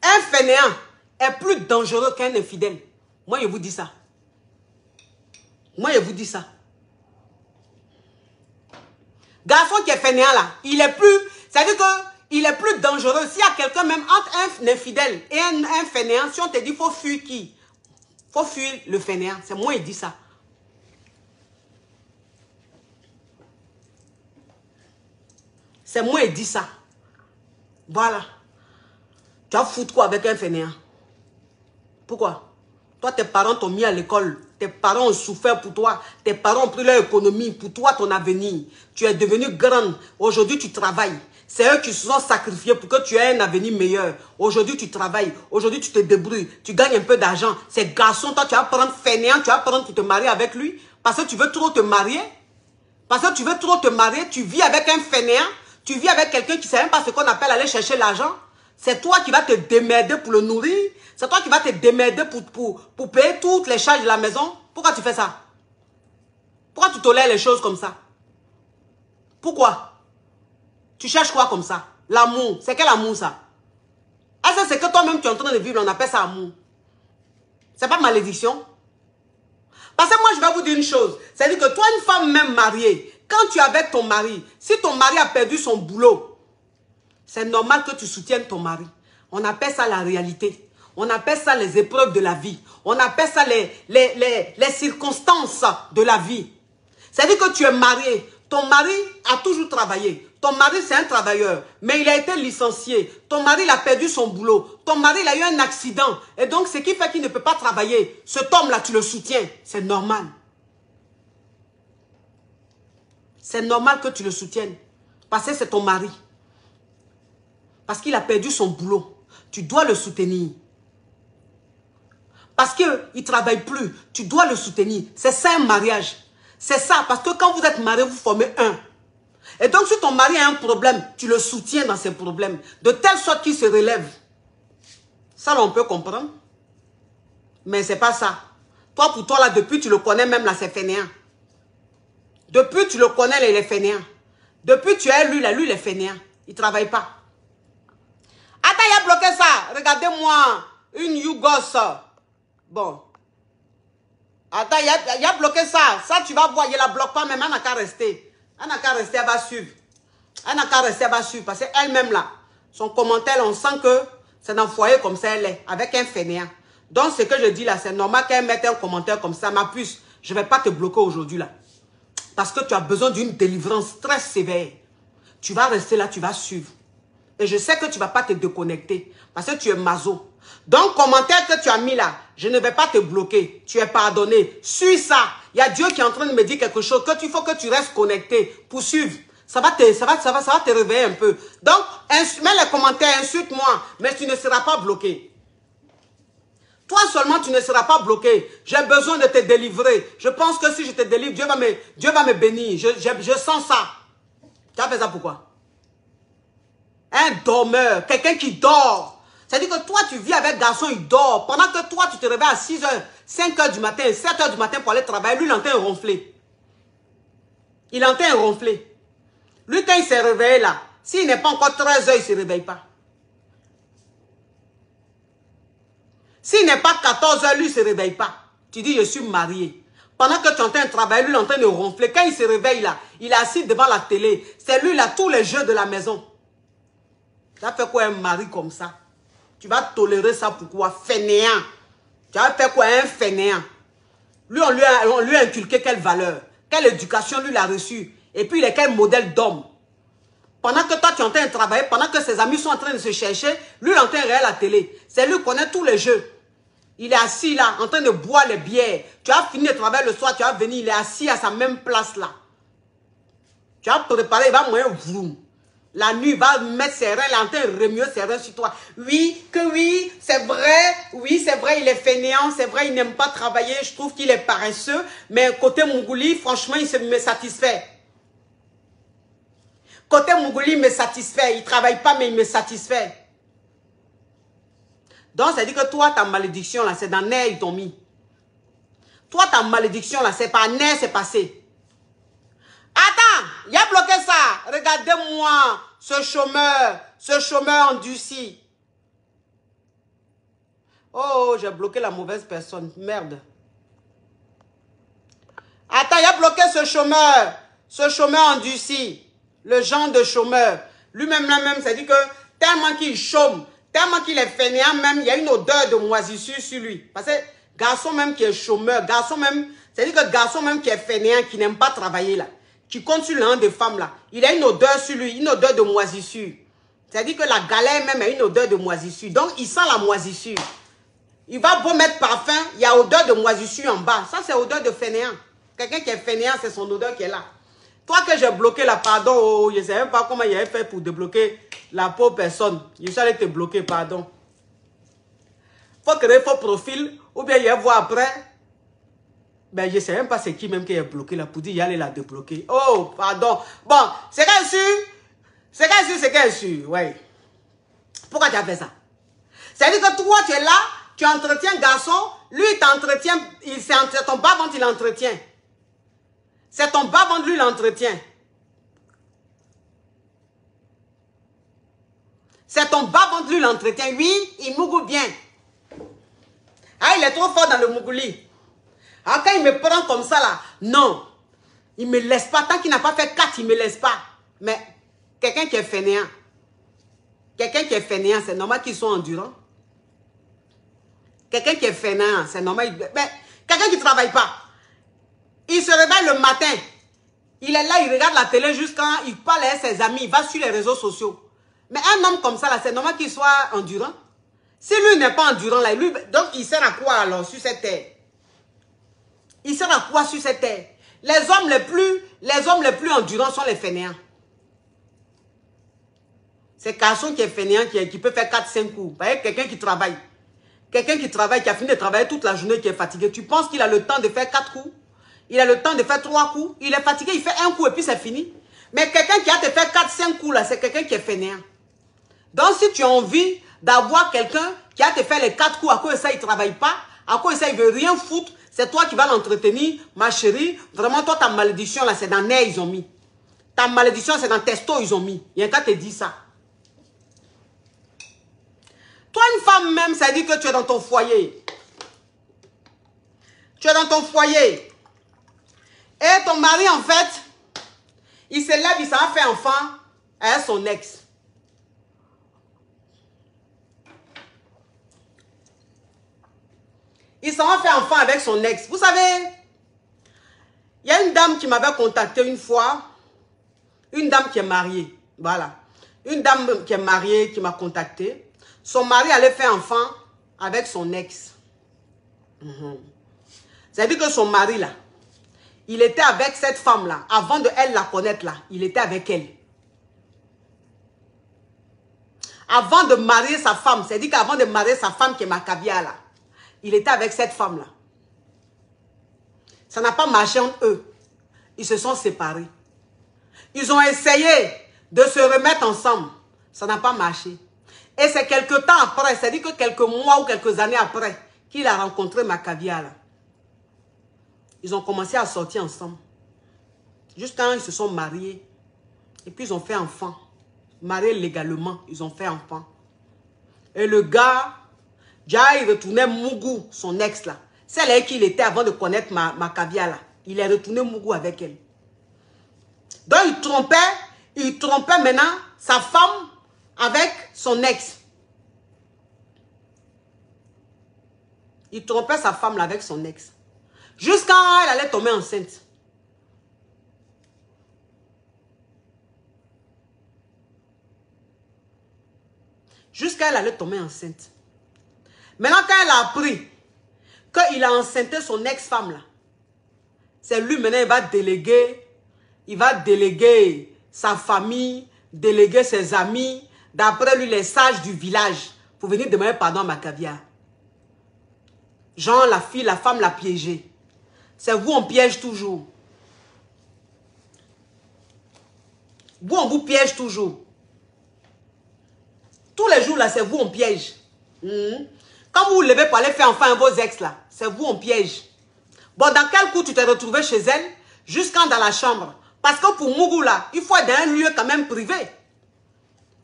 Un fainéant est plus dangereux qu'un infidèle. Moi, je vous dis ça. Moi, je vous dis ça. Garçon qui est fainéant là, il est plus... C'est-à-dire qu'il est plus dangereux. S'il y a quelqu'un même entre un infidèle et un fainéant, si on te dit, il faut fuir qui? Il faut fuir le fainéant. C'est moi qui dis ça. C'est moi qui dis ça. Voilà. Tu vas foutre quoi avec un fainéant? Pourquoi? Toi, tes parents t'ont mis à l'école. Tes parents ont souffert pour toi. Tes parents ont pris leur économie pour toi, ton avenir. Tu es devenue grande. Aujourd'hui, tu travailles. C'est eux qui se sont sacrifiés pour que tu aies un avenir meilleur. Aujourd'hui, tu travailles. Aujourd'hui, tu te débrouilles. Tu gagnes un peu d'argent. Ces garçons, toi, tu vas prendre fainéant. Tu vas prendre pour te marier avec lui. Parce que tu veux trop te marier. Parce que tu veux trop te marier. Tu vis avec un fainéant. Tu vis avec quelqu'un qui ne sait même pas ce qu'on appelle aller chercher l'argent. C'est toi qui vas te démerder pour le nourrir. C'est toi qui vas te démerder pour payer toutes les charges de la maison. Pourquoi tu fais ça? Pourquoi tu tolères les choses comme ça? Pourquoi? Tu cherches quoi comme ça? L'amour. C'est quel amour ça? Ah, ça c'est que toi-même tu es en train de vivre. On appelle ça amour. C'est pas malédiction. vous dire une chose. C'est-à-dire que toi, une femme même mariée, quand tu es avec ton mari, si ton mari a perdu son boulot, c'est normal que tu soutiennes ton mari. On appelle ça la réalité. On appelle ça les épreuves de la vie. On appelle ça les circonstances de la vie. C'est-à-dire que tu es marié. Ton mari a toujours travaillé. Ton mari, c'est un travailleur. Mais il a été licencié. Ton mari, il a perdu son boulot. Ton mari, il a eu un accident. Et donc, ce qui fait qu'il ne peut pas travailler. Cet homme-là, tu le soutiens. C'est normal. C'est normal que tu le soutiennes. Parce que c'est ton mari. Parce qu'il a perdu son boulot. Tu dois le soutenir. Parce qu'il ne travaille plus. Tu dois le soutenir. C'est ça un mariage. C'est ça. Parce que quand vous êtes marié, vous formez un. Et donc, si ton mari a un problème, tu le soutiens dans ses problèmes. De telle sorte qu'il se relève. Ça, on peut comprendre. Mais ce n'est pas ça. Toi, pour toi, là, depuis, tu le connais même, là, c'est fainéant. Depuis, tu le connais, là, il est fainéant. Depuis, tu es lui, là, lui, il est fainéant. Il ne travaille pas. Attends, il a bloqué ça. Regardez-moi. Une Yougos. Bon. Attends, il a bloqué ça. Ça, tu vas voir. Il ne la bloque pas, même. Elle n'a qu'à rester. Elle n'a qu'à rester, elle va suivre. Elle n'a qu'à rester, elle va suivre. Parce qu'elle-même, là, son commentaire, on sent que c'est dans le foyer comme ça, elle est. Avec un fainéant. Donc, ce que je dis là, c'est normal qu'elle mette un commentaire comme ça. Ma puce, je ne vais pas te bloquer aujourd'hui, là. Parce que tu as besoin d'une délivrance très sévère. Tu vas rester là, tu vas suivre. Et je sais que tu ne vas pas te déconnecter. Parce que tu es maso. Donc, commentaire que tu as mis là, je ne vais pas te bloquer. Tu es pardonné. Suis ça. Il y a Dieu qui est en train de me dire quelque chose. Que il faut que tu restes connecté pour suivre. Ça va te réveiller un peu. Donc, mets les commentaires, insulte-moi. Mais tu ne seras pas bloqué. Toi seulement, tu ne seras pas bloqué. J'ai besoin de te délivrer. Je pense que si je te délivre, Dieu va me bénir. Je sens ça. Tu as fait ça pourquoi? Un dormeur, quelqu'un qui dort. C'est-à-dire que toi, tu vis avec un garçon, il dort. Pendant que toi, tu te réveilles à 6 h, 5 h du matin, 7 h du matin pour aller travailler. Lui, il entend ronfler. Il entend ronfler. Lui, quand il s'est réveillé là, s'il n'est pas encore 13 h, il ne se réveille pas. S'il n'est pas 14 h, lui, il ne se réveille pas. Tu dis, je suis marié. Pendant que tu entends travailler, lui, il entend ronfler. Quand il se réveille là, il est assis devant la télé. C'est lui là, tous les jeux de la maison. Ça fait quoi un mari comme ça? Tu vas tolérer ça pourquoi? Fainéant. Tu vas faire quoi un fainéant? Lui, on lui a inculqué quelle valeur? Quelle éducation lui il a reçue? Et puis il est quel modèle d'homme? Pendant que toi tu es en train de travailler, pendant que ses amis sont en train de se chercher, lui il est en train de regarder la télé. C'est lui qui connaît tous les jeux. Il est assis là, en train de boire les bières. Tu as fini de travailler le soir, tu vas venir, il est assis à sa même place là. Tu vas préparer, il va moyen vroom. La nuit, il va mettre ses reins, il est en train de remuer ses reins sur toi. Oui, c'est vrai, il est fainéant, c'est vrai, il n'aime pas travailler, je trouve qu'il est paresseux, mais côté Mougouli, franchement, il me satisfait. Côté Mougouli, il me satisfait, il ne travaille pas, mais il me satisfait. Donc, ça dit que toi, ta malédiction, là, c'est dans l'air, ils t'ont mis. Toi, ta malédiction, là, c'est par nerf, c'est passé. Attends, il a bloqué ça. Regardez-moi, ce chômeur endurci. Oh, j'ai bloqué la mauvaise personne. Merde. Attends, il a bloqué ce chômeur endurci. Le genre de chômeur. Lui-même, là-même, ça dit que tellement qu'il chôme, tellement qu'il est fainéant même, il y a une odeur de moisissure sur lui. Parce que garçon même qui est chômeur, garçon même, c'est-à-dire que garçon même qui est fainéant, qui n'aime pas travailler là, qui compte sur l'un des femmes là, il a une odeur sur lui, une odeur de moisissure. C'est-à-dire que la galère même a une odeur de moisissure. Donc, il sent la moisissure. Il va beau mettre parfum, il y a odeur de moisissure en bas. Ça, c'est odeur de fainéant. Quelqu'un qui est fainéant, c'est son odeur qui est là. Toi que j'ai bloqué là, pardon, oh, je ne sais même pas comment il avait fait pour débloquer la pauvre personne. Je suis allé te bloquer, pardon. Il faut créer faux profil, ou bien il va voir après. Ben, je ne sais même pas c'est qui même qui est bloqué là pour dire il allait la débloquer. Oh, pardon. Bon, c'est qu'elle est sûre. C'est qu'elle est sûre, ouais. Pourquoi tu as fait ça? C'est-à-dire que toi, tu es là, tu entretiens garçon, lui, il t'entretient, c'est ton bas-ventre, il entretient. C'est ton bas-ventre, lui, l'entretient. C'est ton bas-ventre, lui, l'entretient. Oui, il mougoule bien. Ah, il est trop fort dans le mougouli. Alors quand il me prend comme ça là, non. Il ne me laisse pas. Tant qu'il n'a pas fait 4, il ne me laisse pas. Mais quelqu'un qui est fainéant, c'est normal qu'il soit endurant. Quelqu'un qui est fainéant, c'est normal. Mais quelqu'un qui ne travaille pas, il se réveille le matin, il est là, il regarde la télé jusqu'à il parle avec ses amis, il va sur les réseaux sociaux. Mais un homme comme ça, là, c'est normal qu'il soit endurant. Si lui n'est pas endurant, là, lui, donc il sert à quoi alors sur cette terre? Il sert à quoi sur cette terre? Les hommes les plus endurants sont les fainéants. C'est Carson qui est fainéant, qui peut faire 4-5 coups. Vous voyez, quelqu'un qui travaille. Quelqu'un qui travaille, qui a fini de travailler toute la journée, qui est fatigué. Tu penses qu'il a le temps de faire 4 coups? Il a le temps de faire 3 coups? Il est fatigué, il fait un coup et puis c'est fini. Mais quelqu'un qui a te fait 4-5 coups, là, c'est quelqu'un qui est fainéant. Donc, si tu as envie d'avoir quelqu'un qui a te fait les 4 coups, à cause de ça, il ne travaille pas, à cause de ça, il ne veut rien foutre, c'est toi qui vas l'entretenir, ma chérie. Vraiment, toi, ta malédiction, là, c'est dans Nez, ils ont mis. Ta malédiction, c'est dans Testo, ils ont mis. Il y a qu'à te dire ça. Toi, une femme même, ça dit que tu es dans ton foyer. Tu es dans ton foyer. Et ton mari, en fait, il se lève, il s'en va faire enfant avec son ex. Il s'en va faire enfant avec son ex. Vous savez, il y a une dame qui m'avait contacté une fois. Une dame qui est mariée. Voilà. Une dame qui est mariée qui m'a contacté. Son mari allait faire enfant avec son ex. C'est-à-dire que son mari, là, il était avec cette femme-là. Avant de elle la connaître, là, il était avec elle. Avant de marier sa femme, c'est-à-dire qu'avant de marier sa femme qui est Macabia, là, il était avec cette femme-là. Ça n'a pas marché entre eux. Ils se sont séparés. Ils ont essayé de se remettre ensemble. Ça n'a pas marché. Et c'est quelques temps après, c'est-à-dire que quelques mois ou quelques années après, qu'il a rencontré Macabia, là. Ils ont commencé à sortir ensemble. Jusqu'à quand ils se sont mariés. Et puis ils ont fait enfant. Mariés légalement, ils ont fait enfant. Et le gars, déjà il retournait Mougou, son ex là. Celle avec qui il était avant de connaître Macabia là. Il est retourné Mougou avec elle. Donc il trompait maintenant sa femme avec son ex. Il trompait sa femme là avec son ex. Jusqu'à elle allait tomber enceinte. Jusqu'à elle allait tomber enceinte. Maintenant, quand elle a appris qu'il a enceinté son ex-femme là, c'est lui maintenant, il va déléguer sa famille, déléguer ses amis, d'après lui les sages du village, pour venir demander pardon à Macabia. Genre, la femme l'a piégé. C'est vous, on piège toujours. Vous, on vous piège toujours. Tous les jours, là, c'est vous, on piège. Quand vous vous levez pour aller faire enfant à vos ex, là, c'est vous, on piège. Bon, dans quel coup tu t'es retrouvé chez elle, jusqu'à dans la chambre? Parce que pour Mougou, là, il faut être dans un lieu quand même privé.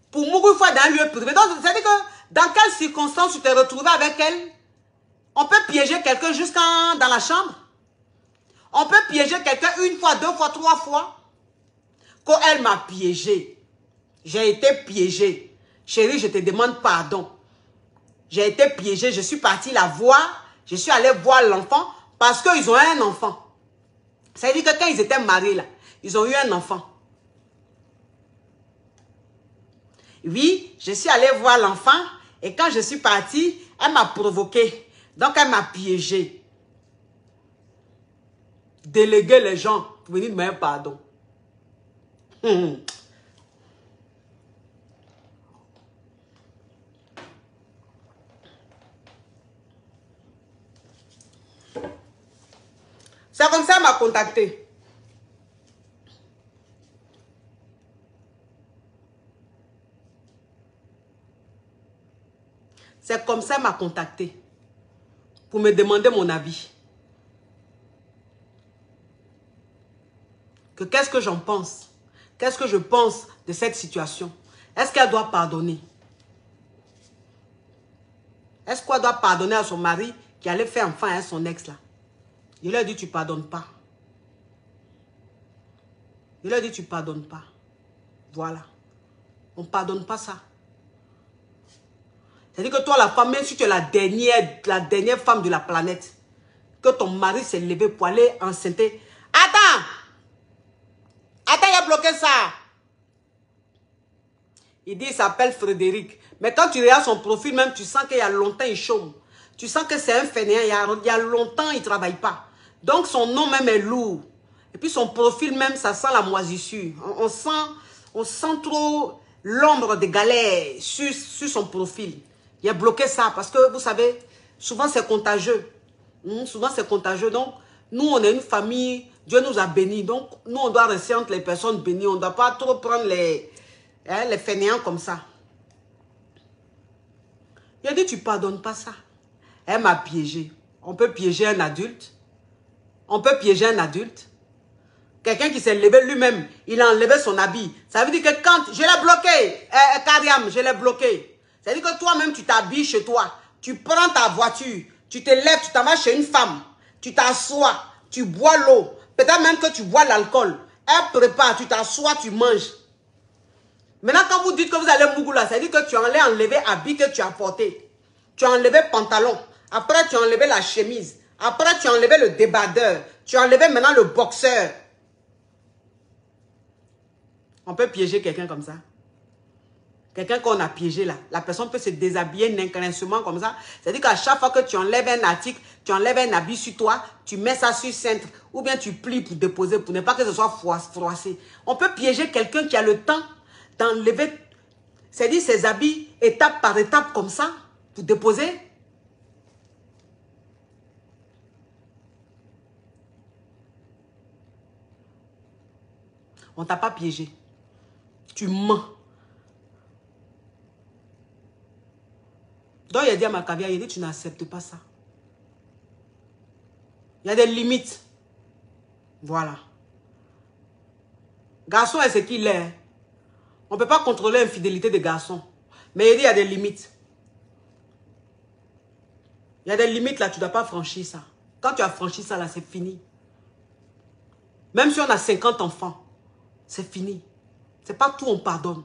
Pour Mougou, il faut être dans un lieu privé. Donc, c'est-à-dire que dans quelles circonstances tu t'es retrouvé avec elle? On peut piéger quelqu'un jusqu'à dans la chambre. On peut piéger quelqu'un 1 fois, 2 fois, 3 fois. Quand elle m'a piégé, j'ai été piégé. Chérie, je te demande pardon. J'ai été piégé, je suis partie la voir. Je suis allée voir l'enfant parce qu'ils ont un enfant. Ça veut dire que quand ils étaient mariés, là, ils ont eu un enfant. Oui, je suis allée voir l'enfant et quand je suis partie, elle m'a provoqué. Donc, elle m'a piégé. Déléguer les gens pour venir me demander pardon. C'est comme ça qu'elle m'a contacté. C'est comme ça qu'elle m'a contacté. Pour me demander mon avis. Que qu'est-ce que j'en pense? Qu'est-ce que je pense de cette situation? Est-ce qu'elle doit pardonner? Est-ce qu'elle doit pardonner à son mari qui allait faire enfant à son ex là? Je lui ai dit, tu ne pardonnes pas. Je lui ai dit, tu ne pardonnes pas. Voilà. On ne pardonne pas ça. C'est-à-dire que toi, la femme, même si tu es la dernière femme de la planète, que ton mari s'est levé pour aller enceinter. Attends! Attends, il a bloqué ça. Il dit, il s'appelle Frédéric. Mais quand tu regardes son profil, même, tu sens qu'il y a longtemps, il chôme. Tu sens que c'est un fainéant. Il y a longtemps, il ne travaille pas. Donc, son nom même est lourd. Et puis, son profil même, ça sent la moisissure. On sent trop l'ombre des galères sur son profil. Il a bloqué ça parce que, vous savez, souvent, c'est contagieux. Souvent, c'est contagieux. Donc, nous, on est une famille. Dieu nous a bénis. Donc, nous, on doit rester entre les personnes bénies. On ne doit pas trop prendre les fainéants comme ça. Il a dit, tu ne pardonnes pas ça. Elle m'a piégé. On peut piéger un adulte. On peut piéger un adulte. Quelqu'un qui s'est levé lui-même, il a enlevé son habit. Ça veut dire que quand... Je l'ai bloqué. Kariam, je l'ai bloqué. Ça veut dire que toi-même, tu t'habilles chez toi. Tu prends ta voiture. Tu te lèves, tu t'en vas chez une femme. Tu t'assois. Tu bois l'eau. Peut-être même que tu bois l'alcool. Elle prépare. Tu t'assois, tu manges. Maintenant, quand vous dites que vous allez Mougoula, ça veut dire que tu as enlevé habit que tu as porté. Tu as enlevé pantalon. Après, tu as enlevé la chemise. Après, tu as enlevé le débardeur. Tu as enlevé maintenant le boxeur. On peut piéger quelqu'un comme ça. Quelqu'un qu'on a piégé là. La personne peut se déshabiller n'inclincement comme ça. C'est-à-dire qu'à chaque fois que tu enlèves un article, tu enlèves un habit sur toi, tu mets ça sur cintre. Ou bien tu plies pour déposer, pour ne pas que ce soit froissé. On peut piéger quelqu'un qui a le temps d'enlever, c'est-à-dire ses habits étape par étape comme ça, pour déposer. On ne t'a pas piégé. Tu mens. Donc il a dit à ma caviar, il a dit tu n'acceptes pas ça. Il y a des limites. Voilà. Garçon est ce qu'il est. On ne peut pas contrôler l'infidélité des garçons. Mais il dit il y a des limites. Il y a des limites là, tu ne dois pas franchir ça. Quand tu as franchi ça là, c'est fini. Même si on a 50 enfants, c'est fini. C'est pas tout on pardonne.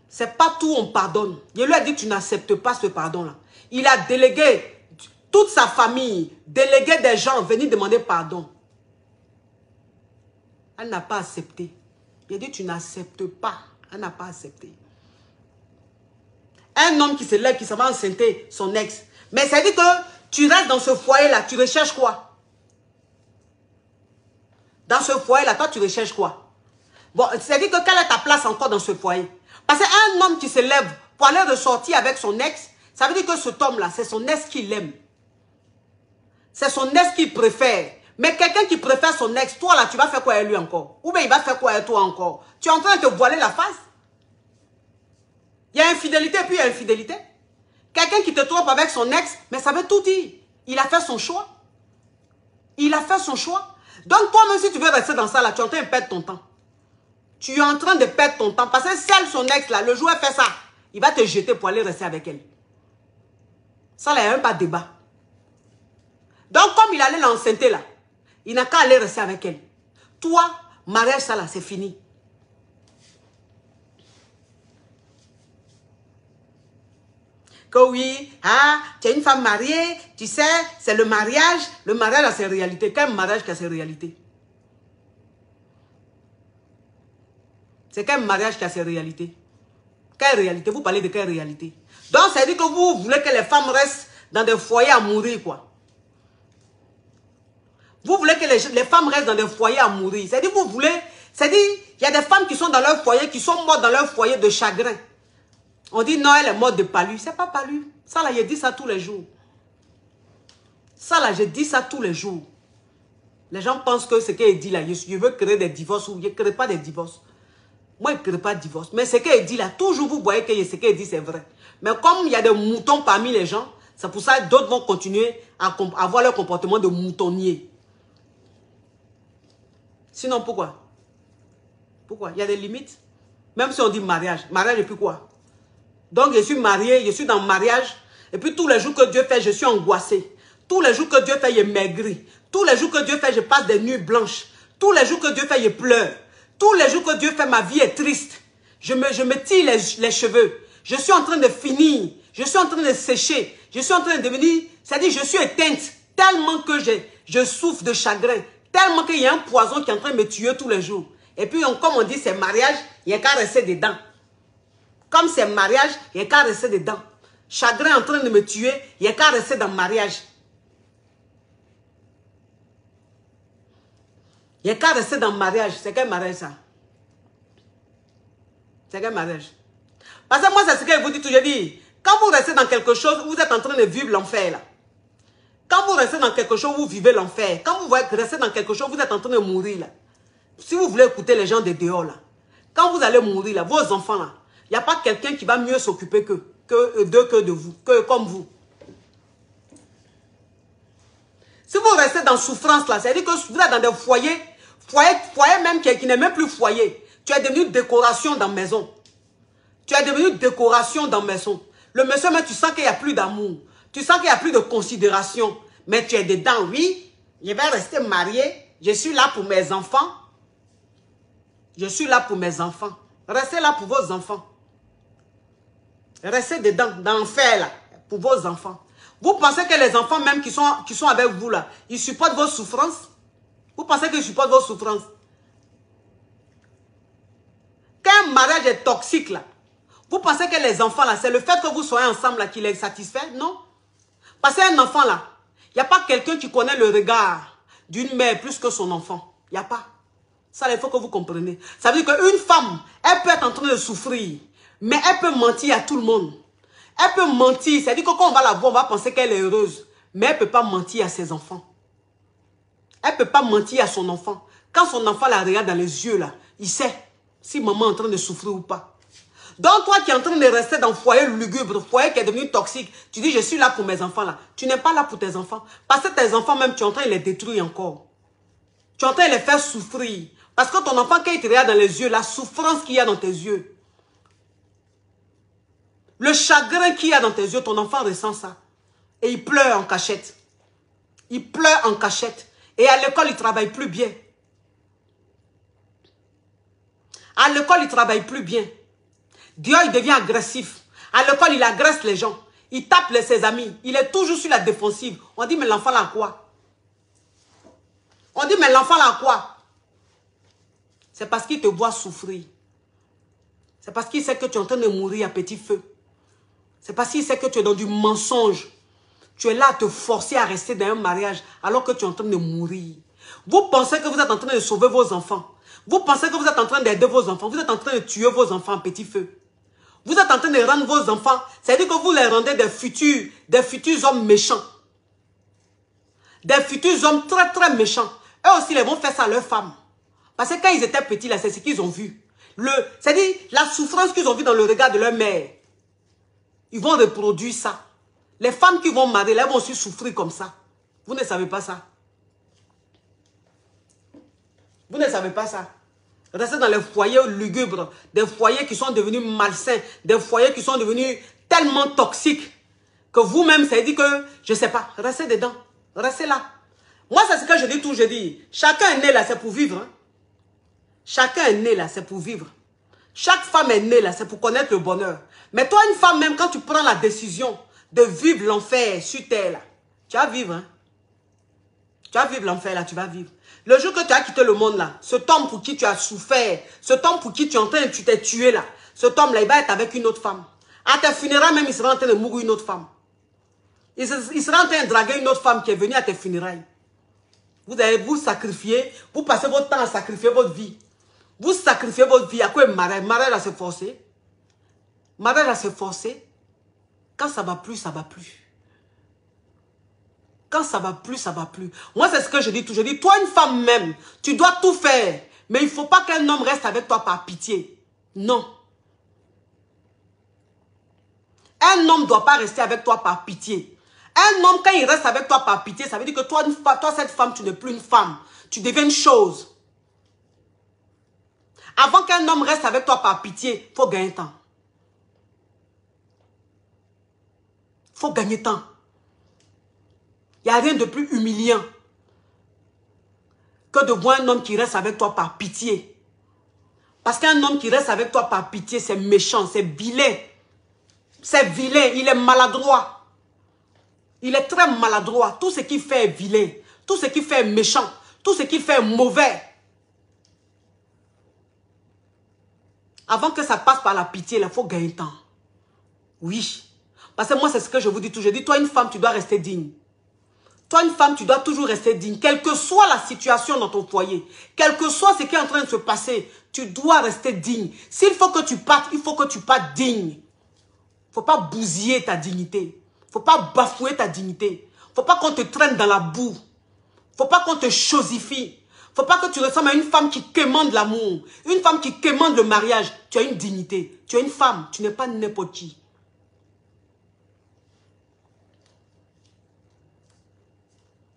C'est pas tout on pardonne. Il lui a dit tu n'acceptes pas ce pardon-là. Il a délégué toute sa famille, délégué des gens, venir demander pardon. Elle n'a pas accepté. Il a dit tu n'acceptes pas. Elle n'a pas accepté. Un homme qui se lève, qui s'en va enceinter son ex. Mais ça dit que tu restes dans ce foyer-là, tu recherches quoi? Dans ce foyer-là, toi, tu recherches quoi? Bon, c'est-à-dire que quelle est ta place encore dans ce foyer? Parce qu'un homme qui se lève pour aller ressortir avec son ex, ça veut dire que cet homme-là, c'est son ex qui l'aime. C'est son ex qu'il préfère. Mais quelqu'un qui préfère son ex, toi là, tu vas faire quoi avec lui encore? Ou bien il va faire quoi avec toi encore? Tu es en train de te voiler la face? Il y a infidélité, puis il y a infidélité. Quelqu'un qui te trompe avec son ex, mais ça veut tout dire. Il a fait son choix. Il a fait son choix. Donc toi-même, si tu veux rester dans ça, là, tu es en train de perdre ton temps. Tu es en train de perdre ton temps. Parce que celle, son ex, là, le jour où elle fait ça, il va te jeter pour aller rester avec elle. Ça, là, il n'y a même pas de débat. Donc, comme il allait l'enceinter, là, il n'a qu'à aller rester avec elle. Toi, mariage, ça, là, c'est fini. Que oui, ah, tu es une femme mariée, tu sais, c'est le mariage. Le mariage a ses réalités. Quel mariage qui a ses réalités? C'est quel mariage qui a ses réalités? Quelle réalité? Vous parlez de quelle réalité? Donc, ça veut dire que vous voulez que les femmes restent dans des foyers à mourir, quoi. Vous voulez que les femmes restent dans des foyers à mourir. C'est-à-dire, vous voulez... C'est-à-dire, il y a des femmes qui sont dans leur foyer, qui sont mortes dans leur foyer de chagrin. On dit non, elle est morte de palu. C'est pas palu. Ça là, je dis ça tous les jours. Ça là, je dis ça tous les jours. Les gens pensent que ce qu'elle dit là, je veux créer des divorces ou je ne crée pas des divorces. Moi, je ne crée pas de divorce. Mais ce qu'elle dit là, toujours vous voyez que ce qu'elle dit, c'est vrai. Mais comme il y a des moutons parmi les gens, c'est pour ça que d'autres vont continuer à avoir leur comportement de moutonnier. Sinon, pourquoi? Pourquoi? Il y a des limites. Même si on dit mariage. Mariage et puis quoi? Donc, je suis mariée, je suis dans le mariage. Et puis tous les jours que Dieu fait, je suis angoissée. Tous les jours que Dieu fait, je maigris. Tous les jours que Dieu fait, je passe des nuits blanches. Tous les jours que Dieu fait, je pleure. Tous les jours que Dieu fait, ma vie est triste. Je me tire les cheveux. Je suis en train de finir. Je suis en train de sécher. Je suis en train de devenir... C'est-à-dire, je suis éteinte tellement que je souffre de chagrin. Tellement qu'il y a un poison qui est en train de me tuer tous les jours. Et puis, comme on dit, c'est mariage, il n'y a qu'à rester dedans. Comme c'est mariage, il n'y a qu'à rester dedans. Chagrin en train de me tuer, il n'y a qu'à rester dans le mariage. Il n'y a qu'à rester dans le mariage. C'est quel mariage ça? C'est quel mariage? Parce que moi, c'est ce que je vous dis toujours. Je dis, quand vous restez dans quelque chose, vous êtes en train de vivre l'enfer là. Quand vous restez dans quelque chose, vous vivez l'enfer. Quand vous restez dans quelque chose, vous êtes en train de mourir là. Si vous voulez écouter les gens de dehors là, quand vous allez mourir là, vos enfants là, il n'y a pas quelqu'un qui va mieux s'occuper que de vous, comme vous. Si vous restez dans souffrance là, c'est-à-dire que vous êtes dans des foyers même qui n'est même plus foyer. Tu es devenu décoration dans la maison. Tu es devenu décoration dans la maison. Le monsieur, mais tu sens qu'il n'y a plus d'amour. Tu sens qu'il n'y a plus de considération. Mais tu es dedans, oui. Je vais rester marié. Je suis là pour mes enfants. Je suis là pour mes enfants. Restez là pour vos enfants. Restez dedans, dans l'enfer là, pour vos enfants. Vous pensez que les enfants même qui sont avec vous là, ils supportent vos souffrances? Vous pensez qu'ils supportent vos souffrances? Quand un mariage est toxique là, vous pensez que les enfants là, c'est le fait que vous soyez ensemble là qui les satisfait? Non. Parce qu'un enfant là, il n'y a pas quelqu'un qui connaît le regard d'une mère plus que son enfant. Il n'y a pas. Ça, il faut que vous compreniez. Ça veut dire qu'une femme, elle peut être en train de souffrir, mais elle peut mentir à tout le monde. Elle peut mentir. C'est-à-dire que quand on va la voir, on va penser qu'elle est heureuse. Mais elle ne peut pas mentir à ses enfants. Elle ne peut pas mentir à son enfant. Quand son enfant la regarde dans les yeux, là, il sait si maman est en train de souffrir ou pas. Donc toi qui es en train de rester dans le foyer lugubre, foyer qui est devenu toxique, tu dis je suis là pour mes enfants là. Tu n'es pas là pour tes enfants. Parce que tes enfants même, tu es en train de les détruire encore. Tu es en train de les faire souffrir. Parce que ton enfant, quand il te regarde dans les yeux, la souffrance qu'il y a dans tes yeux, le chagrin qu'il y a dans tes yeux, ton enfant ressent ça. Et il pleure en cachette. Il pleure en cachette. Et à l'école, il ne travaille plus bien. À l'école, il ne travaille plus bien. Dieu, il devient agressif. À l'école, il agresse les gens. Il tape ses amis. Il est toujours sur la défensive. On dit, mais l'enfant là, quoi? On dit, mais l'enfant là, quoi? C'est parce qu'il te voit souffrir. C'est parce qu'il sait que tu es en train de mourir à petit feu. C'est parce qu'il sait que tu es dans du mensonge. Tu es là à te forcer à rester dans un mariage alors que tu es en train de mourir. Vous pensez que vous êtes en train de sauver vos enfants. Vous pensez que vous êtes en train d'aider vos enfants. Vous êtes en train de tuer vos enfants à petit feu. Vous êtes en train de rendre vos enfants. C'est-à-dire que vous les rendez des futurs hommes méchants. Des futurs hommes très très méchants. Eux aussi, ils vont faire ça à leurs femmes. Parce que quand ils étaient petits, là, c'est ce qu'ils ont vu. C'est-à-dire la souffrance qu'ils ont vue dans le regard de leur mère. Ils vont reproduire ça. Les femmes qui vont marier, là, elles vont aussi souffrir comme ça. Vous ne savez pas ça. Vous ne savez pas ça. Restez dans les foyers lugubres, des foyers qui sont devenus malsains, des foyers qui sont devenus tellement toxiques que vous-même, ça dit que, je ne sais pas, restez dedans. Restez là. Moi, c'est ce que je dis toujours, je dis, chacun est né là, c'est pour vivre. Hein? Chacun est né là, c'est pour vivre. Chaque femme est née là, c'est pour connaître le bonheur. Mais toi, une femme, même quand tu prends la décision de vivre l'enfer sur terre, là, tu vas vivre. Hein? Tu vas vivre l'enfer là, tu vas vivre. Le jour que tu as quitté le monde là, cet homme pour qui tu as souffert, cet homme pour qui tu t'es tué là, cet homme là, il va être avec une autre femme. À tes funérailles même, il sera en train de mourir une autre femme. Il sera en train de draguer une autre femme qui est venue à tes funérailles. Vous allez vous sacrifier, vous passez votre temps à sacrifier votre vie. Vous sacrifiez votre vie. À quoi mariage? Mariage à se forcer. Mariage à se forcer. Quand ça va plus, ça va plus. Quand ça va plus, ça va plus. Moi, c'est ce que je dis toujours. Je dis, toi, une femme même, tu dois tout faire. Mais il ne faut pas qu'un homme reste avec toi par pitié. Non. Un homme ne doit pas rester avec toi par pitié. Un homme, quand il reste avec toi par pitié, ça veut dire que toi, cette femme, tu n'es plus une femme. Tu deviens une chose. Avant qu'un homme reste avec toi par pitié, il faut gagner temps. Il faut gagner temps. Il n'y a rien de plus humiliant que de voir un homme qui reste avec toi par pitié. Parce qu'un homme qui reste avec toi par pitié, c'est méchant, c'est vilain. C'est vilain, il est maladroit. Il est très maladroit. Tout ce qu'il fait est vilain. Tout ce qu'il fait est méchant. Tout ce qu'il fait est mauvais. Avant que ça passe par la pitié, il faut gagner temps. Oui. Parce que moi, c'est ce que je vous dis toujours. Je dis, toi, une femme, tu dois rester digne. Toi, une femme, tu dois toujours rester digne. Quelle que soit la situation dans ton foyer, quel que soit ce qui est en train de se passer, tu dois rester digne. S'il faut que tu partes, il faut que tu partes digne. Il ne faut pas bousiller ta dignité. Il ne faut pas bafouer ta dignité. Il ne faut pas qu'on te traîne dans la boue. Il ne faut pas qu'on te chosifie. Il ne faut pas que tu ressembles à une femme qui quémande l'amour. Une femme qui quémande le mariage. Tu as une dignité. Tu es une femme. Tu n'es pas n'importe qui.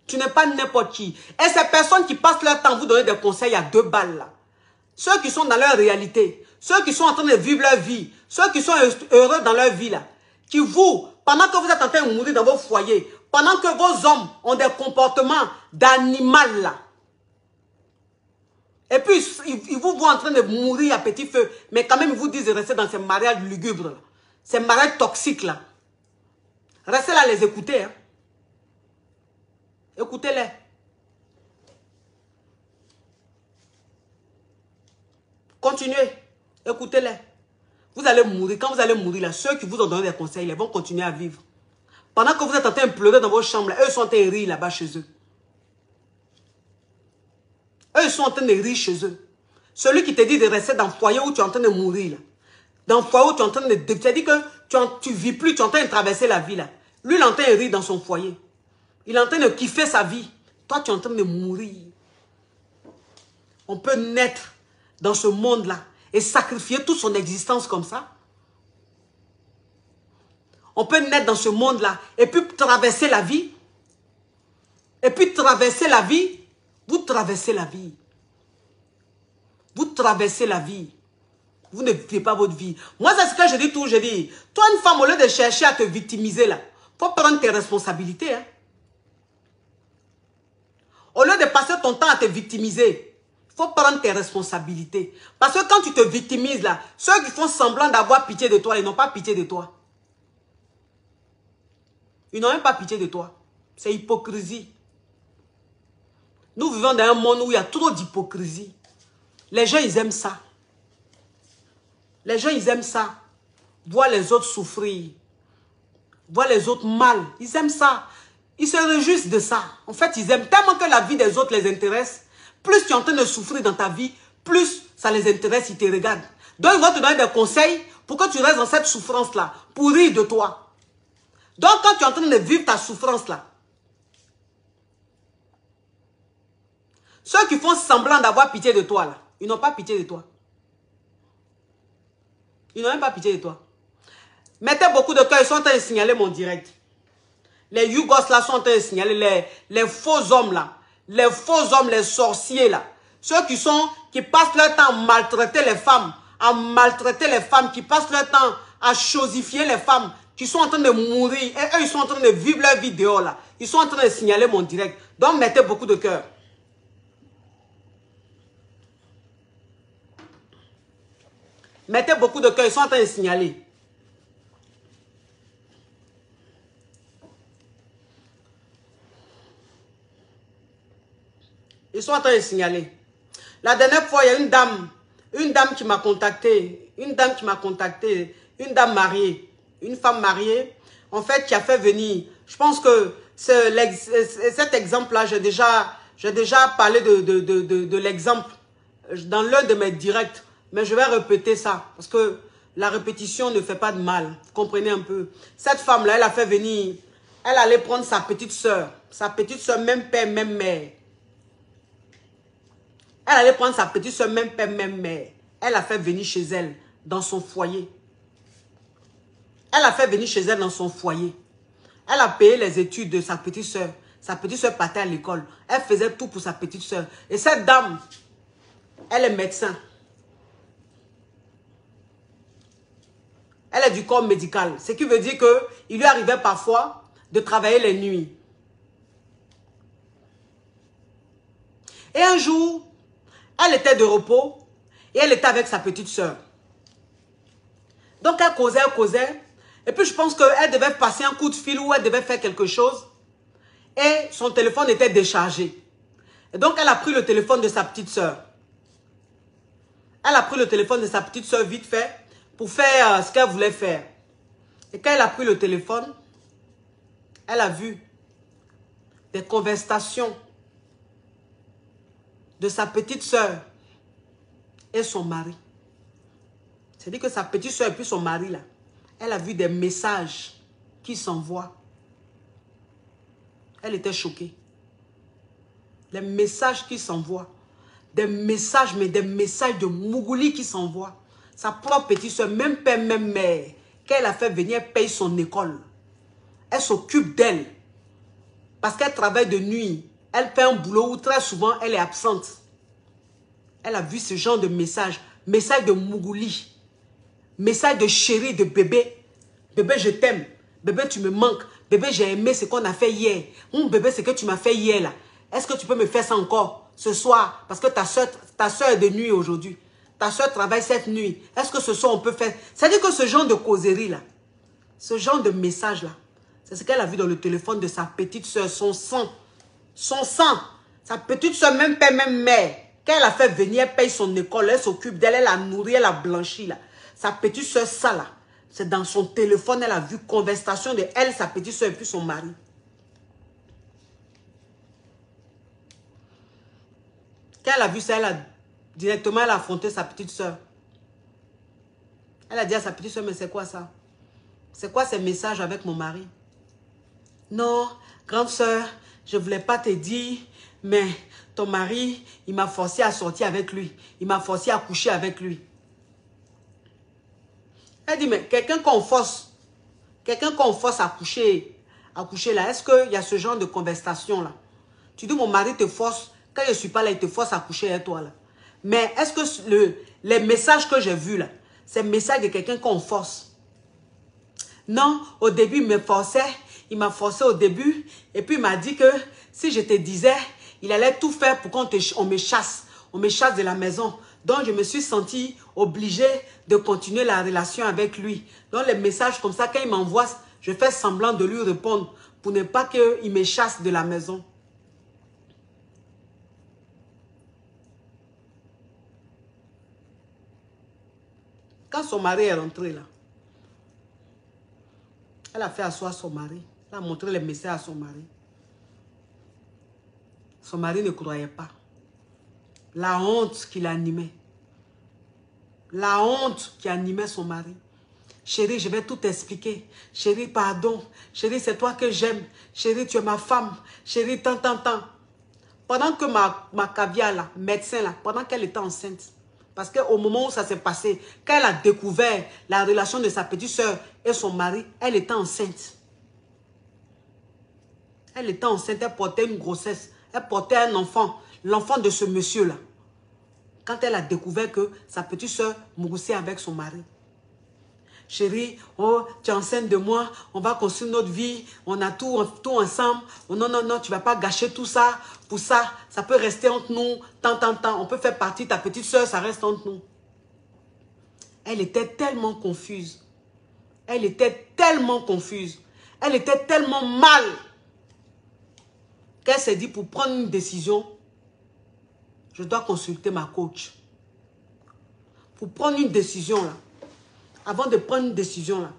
Tu n'es pas n'importe qui. Et ces personnes qui passent leur temps à vous donner des conseils à 2 balles là. Ceux qui sont dans leur réalité. Ceux qui sont en train de vivre leur vie. Ceux qui sont heureux dans leur vie là. Qui vous, pendant que vous êtes en train de mourir dans vos foyers, pendant que vos hommes ont des comportements d'animal là. Et puis, ils vous voient en train de mourir à petit feu. Mais quand même, ils vous disent de rester dans ces mariages lugubres là. Ces mariages toxiques là. Restez là les écouter. Hein. Écoutez-les. Continuez. Écoutez-les. Vous allez mourir. Quand vous allez mourir, là, ceux qui vous ont donné des conseils, ils vont continuer à vivre. Pendant que vous êtes en train de pleurer dans vos chambres, là, eux sont en train de rire là-bas chez eux. Eux, ils sont en train de rire chez eux. Celui qui te dit de rester dans le foyer où tu es en train de mourir, là. Dans le foyer où tu es en train de... C'est-à-dire que tu ne vis plus, tu es en train de traverser la vie, là. Lui, il est en train de rire dans son foyer. Il est en train de kiffer sa vie. Toi, tu es en train de mourir. On peut naître dans ce monde-là et sacrifier toute son existence comme ça. On peut naître dans ce monde-là et puis traverser la vie. Et puis traverser la vie. Vous traversez la vie. Vous traversez la vie. Vous ne vivez pas votre vie. Moi, c'est ce que je dis toujours. Je dis, toi, une femme, au lieu de chercher à te victimiser, là, il faut prendre tes responsabilités. Hein. Au lieu de passer ton temps à te victimiser, il faut prendre tes responsabilités. Parce que quand tu te victimises, là, ceux qui font semblant d'avoir pitié de toi, ils n'ont pas pitié de toi. Ils n'ont même pas pitié de toi. C'est hypocrisie. Nous vivons dans un monde où il y a trop d'hypocrisie. Les gens, ils aiment ça. Les gens, ils aiment ça. Voir les autres souffrir. Voir les autres mal. Ils aiment ça. Ils se réjouissent de ça. En fait, ils aiment tellement que la vie des autres les intéresse. Plus tu es en train de souffrir dans ta vie, plus ça les intéresse, ils te regardent. Donc, ils vont te donner des conseils pour que tu restes dans cette souffrance-là, pour rire de toi. Donc, quand tu es en train de vivre ta souffrance-là, ceux qui font semblant d'avoir pitié de toi, là, ils n'ont pas pitié de toi. Ils n'ont même pas pitié de toi. Mettez beaucoup de cœur, ils sont en train de signaler mon direct. Les Yougos là sont en train de signaler les faux hommes là. Les faux hommes, les sorciers là. Ceux qui passent leur temps à maltraiter les femmes. À maltraiter les femmes. Qui passent leur temps à chosifier les femmes. Qui sont en train de mourir. Et eux, ils sont en train de vivre leur vie dehors là. Ils sont en train de signaler mon direct. Donc, mettez beaucoup de cœur. Mettez beaucoup de cœur. Ils sont en train de signaler. Ils sont en train de signaler. La dernière fois, il y a une dame qui m'a contacté, une dame mariée, une femme mariée, en fait, qui a fait venir. Je pense que cet exemple-là, j'ai déjà parlé de l'exemple dans l'un de mes directs, mais je vais répéter ça, parce que la répétition ne fait pas de mal, vous comprenez un peu. Cette femme-là, elle a fait venir, elle allait prendre sa petite soeur, même père, même mère. Elle allait prendre sa petite soeur, même père, même mère. Elle a fait venir chez elle, dans son foyer. Elle a fait venir chez elle dans son foyer. Elle a payé les études de sa petite soeur. Sa petite soeur partait à l'école. Elle faisait tout pour sa petite soeur. Et cette dame, elle est médecin. Elle est du corps médical. Ce qui veut dire qu'il lui arrivait parfois de travailler les nuits. Et un jour, elle était de repos et elle était avec sa petite soeur. Donc elle causait. Et puis je pense qu'elle devait passer un coup de fil ou elle devait faire quelque chose. Et son téléphone était déchargé. Et donc elle a pris le téléphone de sa petite soeur. Elle a pris le téléphone de sa petite soeur vite fait pour faire ce qu'elle voulait faire. Et quand elle a pris le téléphone, elle a vu des conversations de sa petite soeur et son mari. C'est-à-dire que sa petite soeur et puis son mari, là, elle a vu des messages qui s'envoient. Elle était choquée. Les messages qui s'envoient. Des messages, mais des messages de Mougouli qui s'envoient. Sa propre petite soeur, même père, même mère, qu'elle a fait venir, elle paye son école. Elle s'occupe d'elle. Parce qu'elle travaille de nuit. Elle fait un boulot où très souvent elle est absente. Elle a vu ce genre de messages. Messages de Mougouli. Messages de chéri, de bébé. Bébé, je t'aime. Bébé, tu me manques. Bébé, j'ai aimé ce qu'on a fait hier. Bébé, ce que tu m'as fait hier là. Est-ce que tu peux me faire ça encore ce soir? Parce que ta soeur est de nuit aujourd'hui. Ta soeur travaille cette nuit. Est-ce que ce soir on peut faire? C'est-à-dire que ce genre de causerie là, ce genre de message là, c'est ce qu'elle a vu dans le téléphone de sa petite soeur, son sang. Son sang. Sa petite soeur, même père, même mère. Quand elle a fait venir, elle paye son école, elle s'occupe d'elle, elle la nourrit, elle la blanchit là. Sa petite soeur, ça là, c'est dans son téléphone, elle a vu conversation de elle, sa petite soeur et puis son mari. Quand elle a vu ça, directement elle a affronté sa petite soeur. Elle a dit à sa petite soeur, mais c'est quoi ça? C'est quoi ces messages avec mon mari? Non, grande soeur, je ne voulais pas te dire, mais ton mari, il m'a forcé à sortir avec lui. Il m'a forcé à coucher avec lui. Elle dit, mais quelqu'un qu'on force à coucher là, est-ce qu'il y a ce genre de conversation là? Tu dis, mon mari te force, quand je ne suis pas là, il te force à coucher avec toi là. Mais est-ce que les messages que j'ai vus là, c'est le message de quelqu'un qu'on force? Non, au début, il m'a forcé au début, et puis il m'a dit que si je te disais, il allait tout faire pour qu'on me chasse de la maison. Donc, je me suis sentie obligée de continuer la relation avec lui. Donc, les messages comme ça, quand il m'envoie, je fais semblant de lui répondre pour ne pas qu'il me chasse de la maison. Quand son mari est rentré là, elle a fait asseoir son mari. Elle a montré les messages à son mari. Son mari ne croyait pas. La honte qui l'animait. La honte qui animait son mari. Chérie, je vais tout expliquer. Chérie, pardon. Chérie, c'est toi que j'aime. Chérie, tu es ma femme. Chérie, tant. Pendant que ma caviar là, médecin là, pendant qu'elle était enceinte, parce qu'au moment où ça s'est passé, quand elle a découvert la relation de sa petite soeur et son mari, elle était enceinte. Elle était enceinte, elle portait une grossesse. Elle portait un enfant, l'enfant de ce monsieur-là. Quand elle a découvert que sa petite soeur moussait avec son mari. Chérie, oh, tu es enceinte de moi, on va construire notre vie, on a tout ensemble. Oh, non, tu ne vas pas gâcher tout ça. Pour ça, ça peut rester entre nous, tant. On peut faire partie, ta petite soeur, ça reste entre nous. Elle était tellement confuse. Elle était tellement confuse. Elle était tellement mal qu'elle s'est dit, pour prendre une décision, je dois consulter ma coach. Pour prendre une décision, là, avant de prendre une décision, là,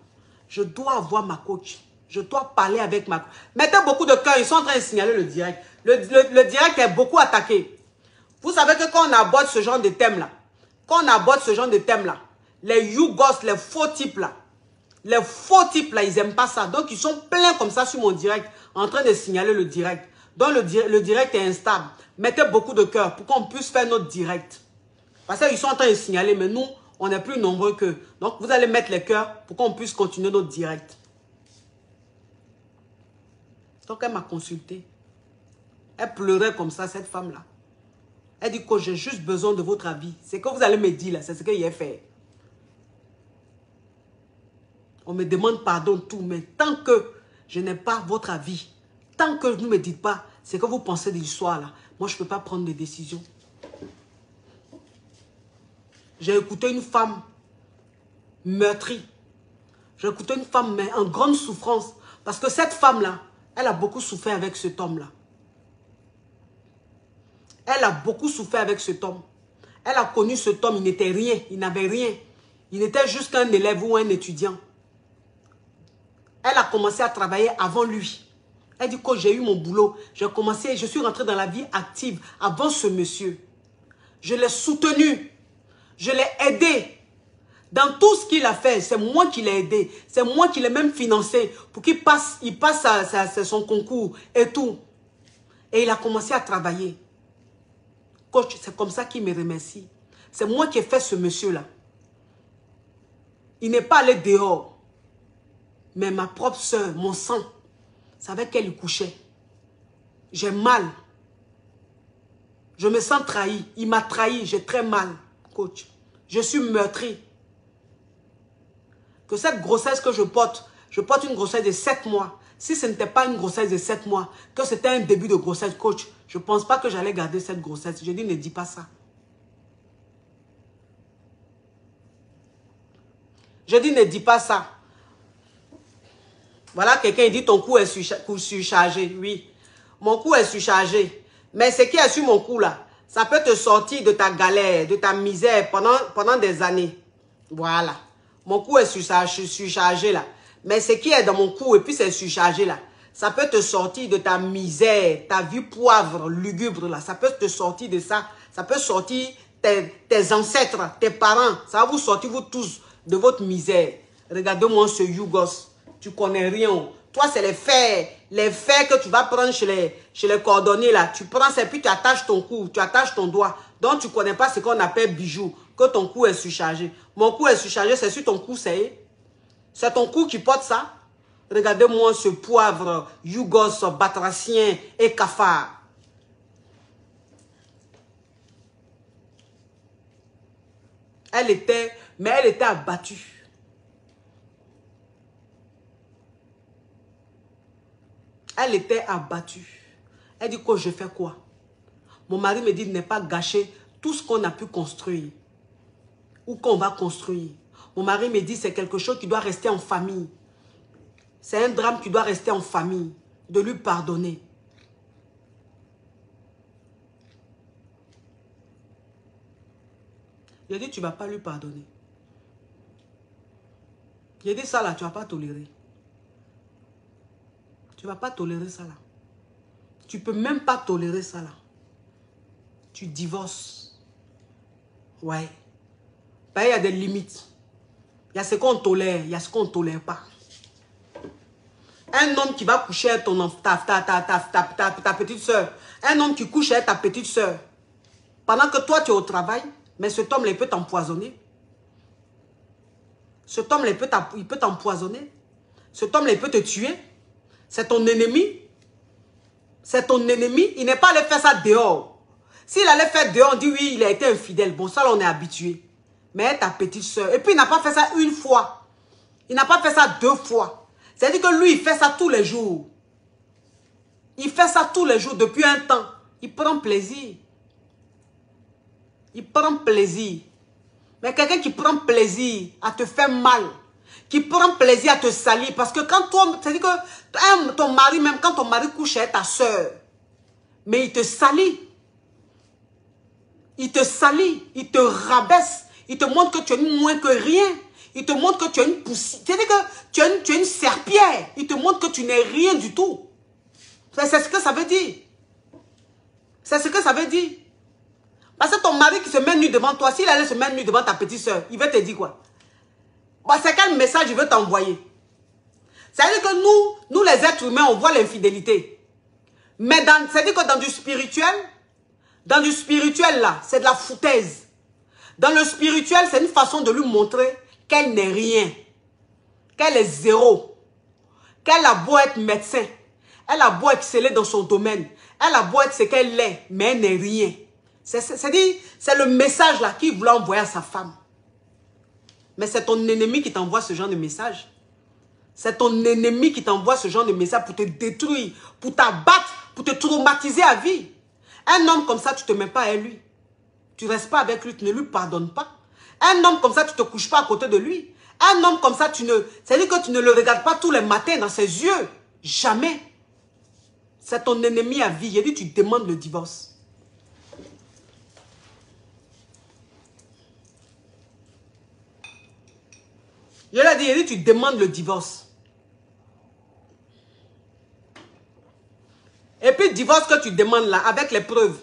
je dois avoir ma coach. Je dois parler avec ma coach. Mettez beaucoup de cœur, ils sont en train de signaler le direct. Le direct est beaucoup attaqué. Vous savez que quand on aborde ce genre de thème-là, les yougos, les faux types là, ils n'aiment pas ça. Donc, ils sont pleins comme ça sur mon direct, en train de signaler le direct. Donc, le direct est instable. Mettez beaucoup de cœur pour qu'on puisse faire notre direct. Parce qu'ils sont en train de signaler, mais nous, on est plus nombreux qu'eux. Donc, vous allez mettre les cœurs pour qu'on puisse continuer notre direct. Donc, elle m'a consulté. Elle pleurait comme ça, cette femme-là. Elle dit que j'ai juste besoin de votre avis. C'est que vous allez me dire, là, c'est ce qu'il a fait. On me demande pardon, tout. Mais tant que je n'ai pas votre avis, tant que vous ne me dites pas ce que vous pensez de l'histoire là, moi je ne peux pas prendre des décisions. J'ai écouté une femme meurtrie. J'ai écouté une femme mais en grande souffrance. Parce que cette femme-là, elle a beaucoup souffert avec cet homme-là. Elle a beaucoup souffert avec cet homme. Elle a connu cet homme, il n'était rien, il n'avait rien. Il était juste qu'un élève ou un étudiant. Elle a commencé à travailler avant lui. Elle dit que j'ai eu mon boulot, j'ai commencé, je suis rentrée dans la vie active avant ce monsieur. Je l'ai soutenu, je l'ai aidé. Dans tout ce qu'il a fait, c'est moi qui l'ai aidé. C'est moi qui l'ai même financé pour qu'il passe, son concours et tout. Et il a commencé à travailler. Coach, c'est comme ça qu'il me remercie. C'est moi qui ai fait ce monsieur-là. Il n'est pas allé dehors. Mais ma propre soeur, mon sang, c'est avec elle il couchait. J'ai mal. Je me sens trahi. Il m'a trahi. J'ai très mal, coach. Je suis meurtri. Que cette grossesse que je porte une grossesse de 7 mois. Si ce n'était pas une grossesse de 7 mois, que c'était un début de grossesse, coach, je ne pense pas que j'allais garder cette grossesse. Je dis, ne dis pas ça. Je dis, ne dis pas ça. Voilà, quelqu'un dit, ton cou est surchargé. Oui, mon cou est surchargé. Mais ce qui est sur mon cou là, ça peut te sortir de ta galère, de ta misère pendant des années. Voilà. Mon cou est surchargé là. Mais ce qui est dans mon cou et puis c'est surchargé là, ça peut te sortir de ta misère, ta vie poivre, lugubre là. Ça peut te sortir de ça. Ça peut sortir tes ancêtres, tes parents. Ça va vous sortir vous tous de votre misère. Regarde-moi ce Yougos. Tu connais rien. Toi, c'est les fers. Les fers que tu vas prendre chez les cordonniers là. Tu prends ça et puis tu attaches ton cou, tu attaches ton doigt. Donc, tu ne connais pas ce qu'on appelle bijou. Que ton cou est surchargé. Mon cou est surchargé, c'est sur ton cou, c'est ton cou qui porte ça. Regardez-moi ce poivre, Yougos, batracien et cafard. Elle était abattue. Elle était abattue. Elle dit que je fais quoi? Mon mari me dit de ne pas gâcher tout ce qu'on a pu construire. Ou qu'on va construire. Mon mari me dit c'est quelque chose qui doit rester en famille. C'est un drame qui doit rester en famille. De lui pardonner. J'ai dit tu ne vas pas lui pardonner. J'ai dit ça là, tu ne vas pas tolérer. Tu ne vas pas tolérer ça là. Tu ne peux même pas tolérer ça là. Tu divorces. Ouais. Ben, il y a des limites. Il y a ce qu'on tolère, il y a ce qu'on ne tolère pas. Un homme qui va coucher avec ta petite soeur. Un homme qui couche avec ta petite soeur. Pendant que toi tu es au travail, mais cet homme là, il peut t'empoisonner. Cet homme là, il peut t'empoisonner. Cet homme là, il peut te tuer. C'est ton ennemi. C'est ton ennemi. Il n'est pas allé faire ça dehors. S'il allait faire dehors, on dit oui, il a été infidèle. Bon, ça là, on est habitué. Mais ta petite soeur. Et puis, il n'a pas fait ça une fois. Il n'a pas fait ça 2 fois. C'est-à-dire que lui, il fait ça tous les jours. Il fait ça tous les jours depuis un temps. Il prend plaisir. Il prend plaisir. Mais quelqu'un qui prend plaisir à te faire mal, qui prend plaisir à te salir, parce que quand toi, c'est-à-dire que ton mari, même quand ton mari couche avec ta soeur, mais il te salit. Il te salit, il te rabaisse, il te montre que tu es moins que rien. Il te montre que tu es une poussière. C'est-à-dire que tu es une serpillère. Il te montre que tu n'es rien du tout. C'est ce que ça veut dire. C'est ce que ça veut dire. Parce que ton mari qui se met nu devant toi, s'il allait se mettre nu devant ta petite soeur, il va te dire quoi? Bah, c'est quel message il veut t'envoyer? C'est-à-dire que nous les êtres humains, on voit l'infidélité. Mais c'est-à-dire que dans du spirituel là, c'est de la foutaise. Dans le spirituel, c'est une façon de lui montrer qu'elle n'est rien. Qu'elle est zéro. Qu'elle a beau être médecin. Elle a beau exceller dans son domaine. Elle a beau être ce qu'elle est, mais elle n'est rien. C'est le message là qu'il voulait envoyer à sa femme. Mais c'est ton ennemi qui t'envoie ce genre de message. C'est ton ennemi qui t'envoie ce genre de message pour te détruire, pour t'abattre, pour te traumatiser à vie. Un homme comme ça, tu ne te mets pas à lui. Tu ne restes pas avec lui, tu ne lui pardonnes pas. Un homme comme ça, tu ne te couches pas à côté de lui. Un homme comme ça, c'est-à-dire que tu ne le regardes pas tous les matins dans ses yeux. Jamais. C'est ton ennemi à vie. Il dit, tu demandes le divorce. Je l'ai dit, il dit, tu demandes le divorce. Et puis, le divorce que tu demandes là, avec les preuves.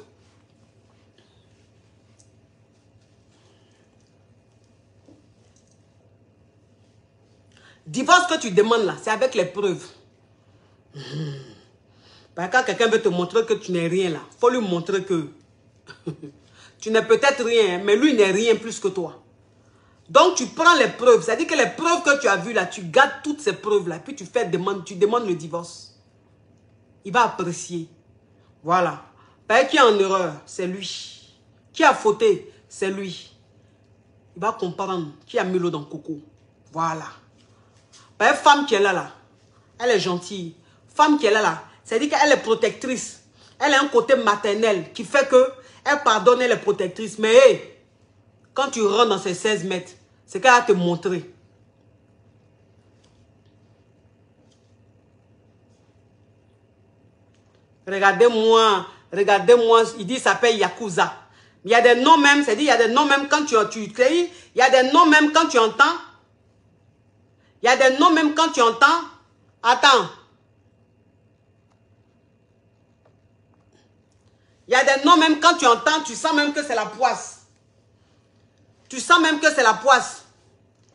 Divorce que tu demandes là, c'est avec les preuves. Quand quelqu'un veut te montrer que tu n'es rien là, il faut lui montrer que tu n'es peut-être rien, mais lui n'est rien plus que toi. Donc tu prends les preuves, c'est-à-dire que les preuves que tu as vues là, tu gardes toutes ces preuves là, puis tu demandes le divorce. Il va apprécier. Voilà. Parce qui est en erreur, c'est lui. Qui a fauté, c'est lui. Il va comprendre qui a mis l'eau dans le coco. Voilà. Parce que femme qui est là, elle est gentille. Femme qui est là, c'est-à-dire qu'elle est protectrice. Elle a un côté maternel qui fait que elle pardonne, elle est protectrice. Mais hey, quand tu rentres dans ces 16 mètres, c'est qu'elle va te montrer. Regardez-moi, il dit ça s'appelle Yakuza. Il y a des noms même, c'est-à-dire il y a des noms même quand il y a des noms même quand tu entends. Il y a des noms même quand tu entends. Attends. Il y a des noms même quand tu entends, tu sens même que c'est la poisse. Tu sens même que c'est la poisse.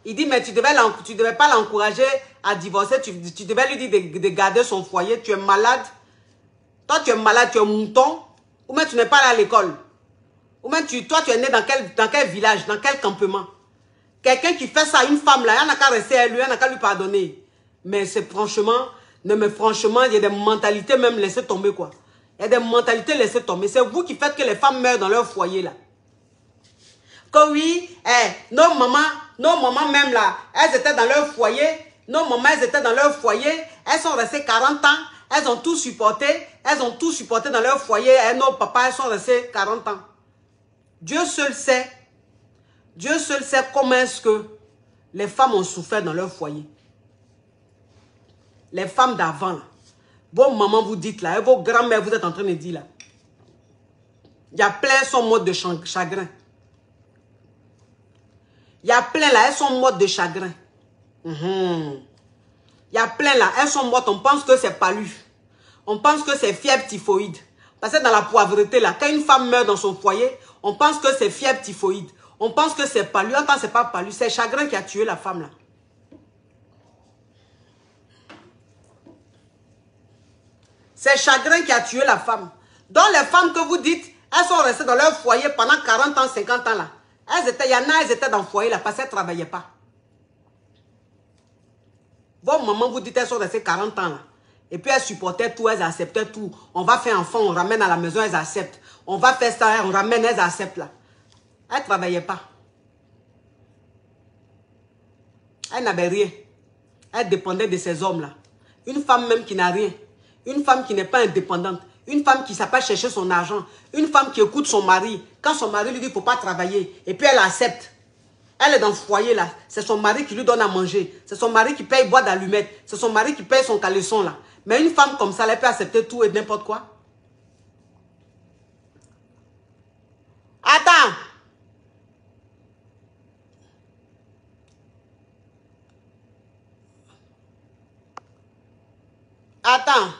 Il dit, mais tu devais pas l'encourager à divorcer. Tu devais lui dire de garder son foyer. Tu es malade. Toi, tu es malade, tu es mouton. Ou même tu n'es pas allé à l'école. Ou même toi, tu es né dans quel village, dans quel campement. Quelqu'un qui fait ça à une femme, là, il n'y a qu'à rester à lui, il n'y a qu'à lui pardonner. Mais c'est franchement, il y a des mentalités même laissées tomber, quoi. Il y a des mentalités laissées tomber. C'est vous qui faites que les femmes meurent dans leur foyer, là. Que oui, nos mamans même, là, elles étaient dans leur foyer. Nos mamans, elles étaient dans leur foyer. Elles sont restées 40 ans. Elles ont tout supporté. Elles ont tout supporté dans leur foyer. Et nos papas, elles sont restés 40 ans. Dieu seul sait comment est-ce que les femmes ont souffert dans leur foyer. Les femmes d'avant, là. Vos mamans vous dites là, et vos grands-mères vous êtes en train de dire là. Il y a plein son mode de chagrin. Il y a plein là, elles sont mortes de chagrin. Il y a plein là, elles sont mortes, on pense que c'est palu. On pense que c'est fièvre typhoïde. Parce que dans la pauvreté là, quand une femme meurt dans son foyer, on pense que c'est fièvre typhoïde. On pense que c'est palu. Attends, c'est pas palu, c'est chagrin qui a tué la femme là. C'est chagrin qui a tué la femme. Donc les femmes que vous dites, elles sont restées dans leur foyer pendant 40 ans, 50 ans là. Il y en a, elles étaient dans le foyer là parce qu'elles ne travaillaient pas. Vos mamans vous dites, elles sont restées 40 ans là. Et puis elles supportaient tout, elles acceptaient tout. On va faire enfant, on ramène à la maison, elles acceptent. On va faire ça, on ramène, elles acceptent là. Elles ne travaillaient pas. Elles n'avaient rien. Elles dépendaient de ces hommes là. Une femme même qui n'a rien. Une femme qui n'est pas indépendante. Une femme qui ne sait pas chercher son argent. Une femme qui écoute son mari. Quand son mari lui dit qu'il ne faut pas travailler. Et puis elle accepte. Elle est dans le foyer là. C'est son mari qui lui donne à manger. C'est son mari qui paye boîte d'allumettes. C'est son mari qui paye son caleçon là. Mais une femme comme ça, elle peut accepter tout et n'importe quoi. Attends. Attends.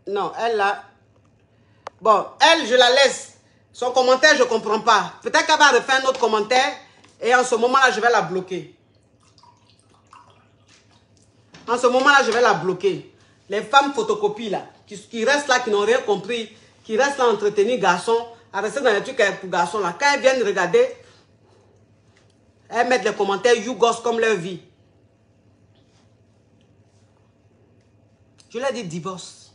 Non, elle là. Bon, elle, je la laisse. Son commentaire, je ne comprends pas. Peut-être qu'elle va refaire un autre commentaire. Et en ce moment-là, je vais la bloquer. En ce moment-là, je vais la bloquer. Les femmes photocopies là, qui restent là, qui n'ont rien compris, qui restent là à entretenir garçons, à rester dans les trucs pour garçons là. Quand elles viennent regarder, elles mettent les commentaires you gosse comme leur vie. Je leur dis divorce.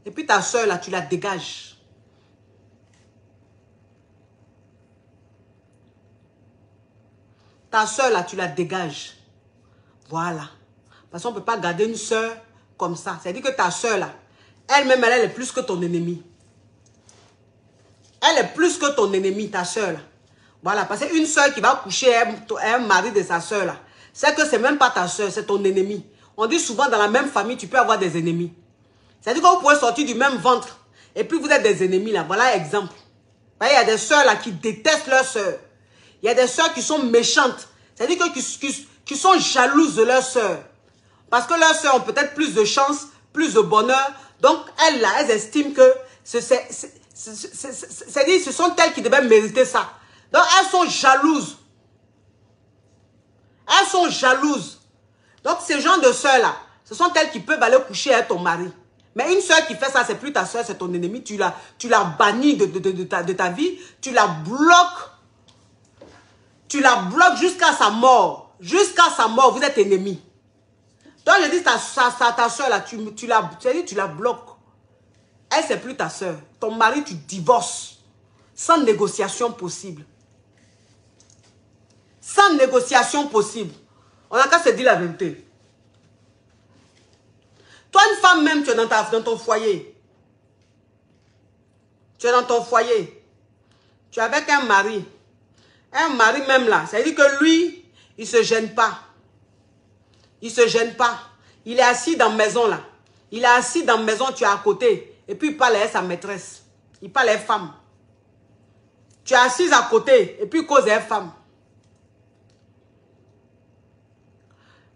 Et puis ta soeur là, tu la dégages. Ta soeur là, tu la dégages. Voilà. Parce qu'on ne peut pas garder une soeur comme ça. C'est-à-dire que ta soeur, là, elle-même, elle est plus que ton ennemi. Elle est plus que ton ennemi, ta soeur, là. Voilà. Parce qu'une soeur qui va coucher un mari de sa soeur, là, c'est que c'est même pas ta soeur, c'est ton ennemi. On dit souvent, dans la même famille, tu peux avoir des ennemis. C'est-à-dire que vous pouvez sortir du même ventre. Et puis, vous êtes des ennemis, là. Voilà exemple. Il y a des soeurs, là, qui détestent leurs soeurs. Il y a des soeurs qui sont méchantes. C'est-à-dire qui sont jalouses de leurs soeurs. Parce que leurs soeurs ont peut-être plus de chance, plus de bonheur. Donc, elles, là, elles estiment que c'est-à-dire ce sont elles qui devaient mériter ça. Donc, elles sont jalouses. Elles sont jalouses. Donc, ces gens de soeurs-là, ce sont elles qui peuvent aller coucher avec ton mari. Mais une soeur qui fait ça, c'est plus ta soeur, c'est ton ennemi. Tu la bannis de ta vie. Tu la bloques. Tu la bloques jusqu'à sa mort. Jusqu'à sa mort, vous êtes ennemis. Donc, je dis, ta soeur, là, tu la bloques. Elle, c'est plus ta soeur. Ton mari, tu divorces. Sans négociation possible. Sans négociation possible. On n'a qu'à se dire la vérité. Toi, une femme même, tu es dans ton foyer. Tu es dans ton foyer. Tu es avec un mari. Un mari même là. Ça veut dire que lui, il ne se gêne pas. Il ne se gêne pas. Il est assis dans la maison là. Il est assis dans la maison, tu es à côté. Et puis il parle avec sa maîtresse. Il parle avec femme. Tu es assise à côté. Et puis il cause avec femme.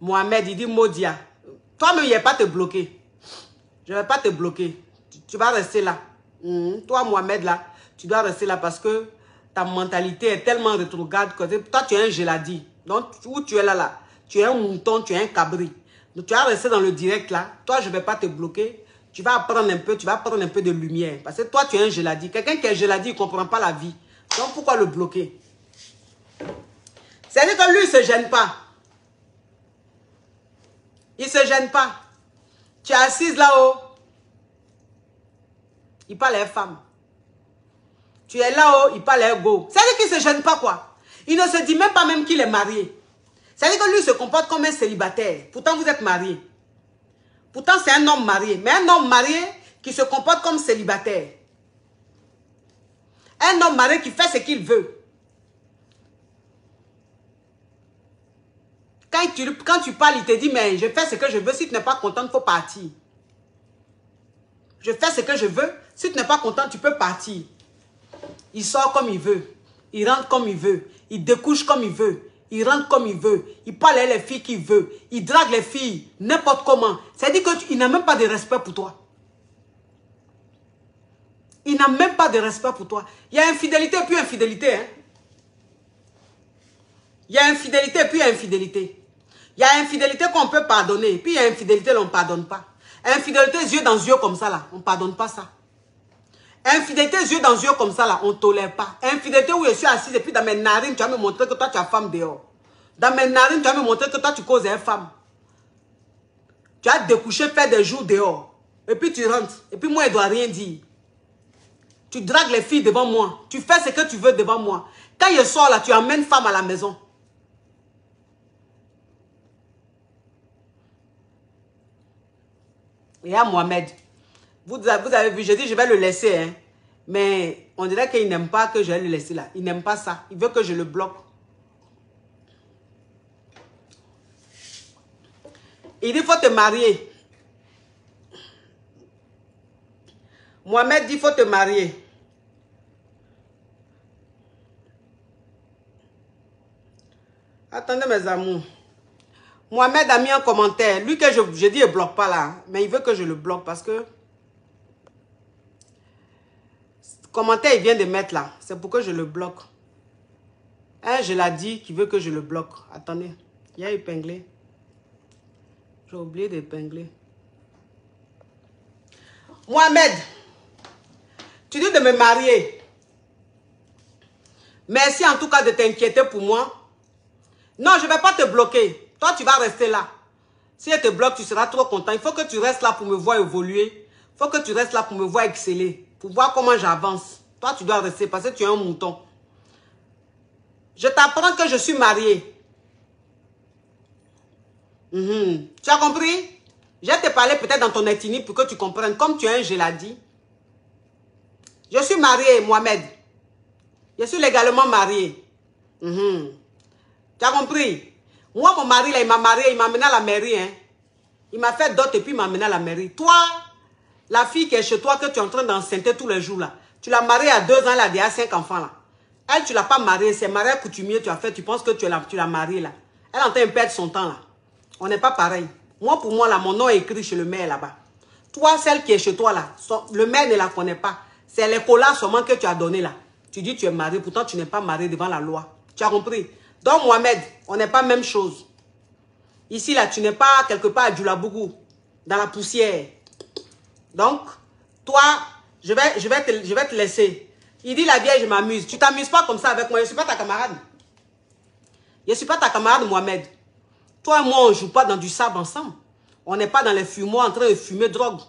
Mohamed, il dit Modia. Toi-même, il ne va pas te bloquer. Je ne vais pas te bloquer. Tu vas rester là. Toi, Mohamed, là, tu dois rester là parce que ta mentalité est tellement rétrograde que toi, tu es un geladi. Donc, où tu es là, tu es un mouton, tu es un cabri. Donc, tu vas rester dans le direct là. Toi, je ne vais pas te bloquer. Tu vas apprendre un peu, tu vas prendre un peu de lumière. Parce que toi, tu es un geladi. Quelqu'un qui est geladi, il ne comprend pas la vie. Donc, pourquoi le bloquer? C'est-à-dire que lui, il ne se gêne pas. Il ne se gêne pas. Tu es assise là-haut. Il parle à une femme. Tu es là-haut, il parle à un go. C'est-à-dire qu'il ne se gêne pas quoi. Il ne se dit même pas même qu'il est marié. C'est-à-dire que lui se comporte comme un célibataire. Pourtant, vous êtes marié. Pourtant, c'est un homme marié. Mais un homme marié qui se comporte comme célibataire. Un homme marié qui fait ce qu'il veut. Quand tu parles, il te dit, mais je fais ce que je veux. Si tu n'es pas content, il faut partir. Je fais ce que je veux. Si tu n'es pas content, tu peux partir. Il sort comme il veut. Il rentre comme il veut. Il découche comme il veut. Il rentre comme il veut. Il parle avec les filles qu'il veut. Il drague les filles n'importe comment. C'est-à-dire qu'il n'a même pas de respect pour toi. Il n'a même pas de respect pour toi. Il y a infidélité et puis infidélité. Hein? Il y a infidélité et puis infidélité. Il y a infidélité qu'on peut pardonner. Et puis il y a infidélité, on ne pardonne pas. Infidélité, yeux dans yeux comme ça, là, on ne pardonne pas ça. Infidélité, yeux dans yeux comme ça, là, on ne tolère pas. Infidélité où je suis assise et puis dans mes narines, tu vas me montrer que toi, tu as femme dehors. Dans mes narines, tu vas me montrer que toi, tu causes une femme. Tu as découché, faire des jours dehors. Et puis tu rentres. Et puis moi, je ne dois rien dire. Tu dragues les filles devant moi. Tu fais ce que tu veux devant moi. Quand je sors là, tu emmènes femme à la maison. Et à Mohamed, vous avez vu, j'ai dit je vais le laisser. Hein. Mais on dirait qu'il n'aime pas que je vais le laisser là. Il n'aime pas ça. Il veut que je le bloque. Il dit il faut te marier. Mohamed dit il faut te marier. Attendez mes amours. Mohamed a mis un commentaire. Lui que je dis, il ne bloque pas là. Mais il veut que je le bloque parce que... Ce commentaire, il vient de mettre là. C'est pour que je le bloque. Hein, je l'ai dit qu'il veut que je le bloque. Attendez. Il y a épinglé. J'ai oublié d'épingler. Mohamed, tu dis de me marier. Merci en tout cas de t'inquiéter pour moi. Non, je ne vais pas te bloquer. Toi, tu vas rester là. Si elle te bloque, tu seras trop content. Il faut que tu restes là pour me voir évoluer. Il faut que tu restes là pour me voir exceller. Pour voir comment j'avance. Toi, tu dois rester parce que tu es un mouton. Je t'apprends que je suis mariée. Tu as compris? Je vais te parler peut-être dans ton ethnie pour que tu comprennes. Comme tu es un geladi. Je suis mariée, Mohamed. Je suis légalement mariée. Tu as compris? Moi, mon mari, là, il m'a marié, il m'a amené à la mairie. Hein. Il m'a fait dot et puis il m'a amené à la mairie. Toi, la fille qui est chez toi, que tu es en train d'enceinte tous les jours, là. Tu l'as mariée à 2 ans, là, il y a 5 enfants, là. Elle, tu ne l'as pas mariée. C'est mariage coutumier, tu as fait. Tu penses que tu l'as mariée, là. Elle est en train de perdre son temps, là. On n'est pas pareil. Moi, pour moi, là, mon nom est écrit chez le maire, là-bas. Toi, celle qui est chez toi, là, le maire ne la connaît pas. C'est les colas seulement que tu as donné, là. Tu dis tu es marié, pourtant tu n'es pas marié devant la loi. Tu as compris? Donc, Mohamed, on n'est pas même chose. Ici, là, tu n'es pas quelque part à Djoulabougou, dans la poussière. Donc, toi, je vais te laisser. Il dit la vieille, je m'amuse. Tu t'amuses pas comme ça avec moi. Je ne suis pas ta camarade. Je ne suis pas ta camarade, Mohamed. Toi et moi, on ne joue pas dans du sable ensemble. On n'est pas dans les fumoirs en train de fumer drogue.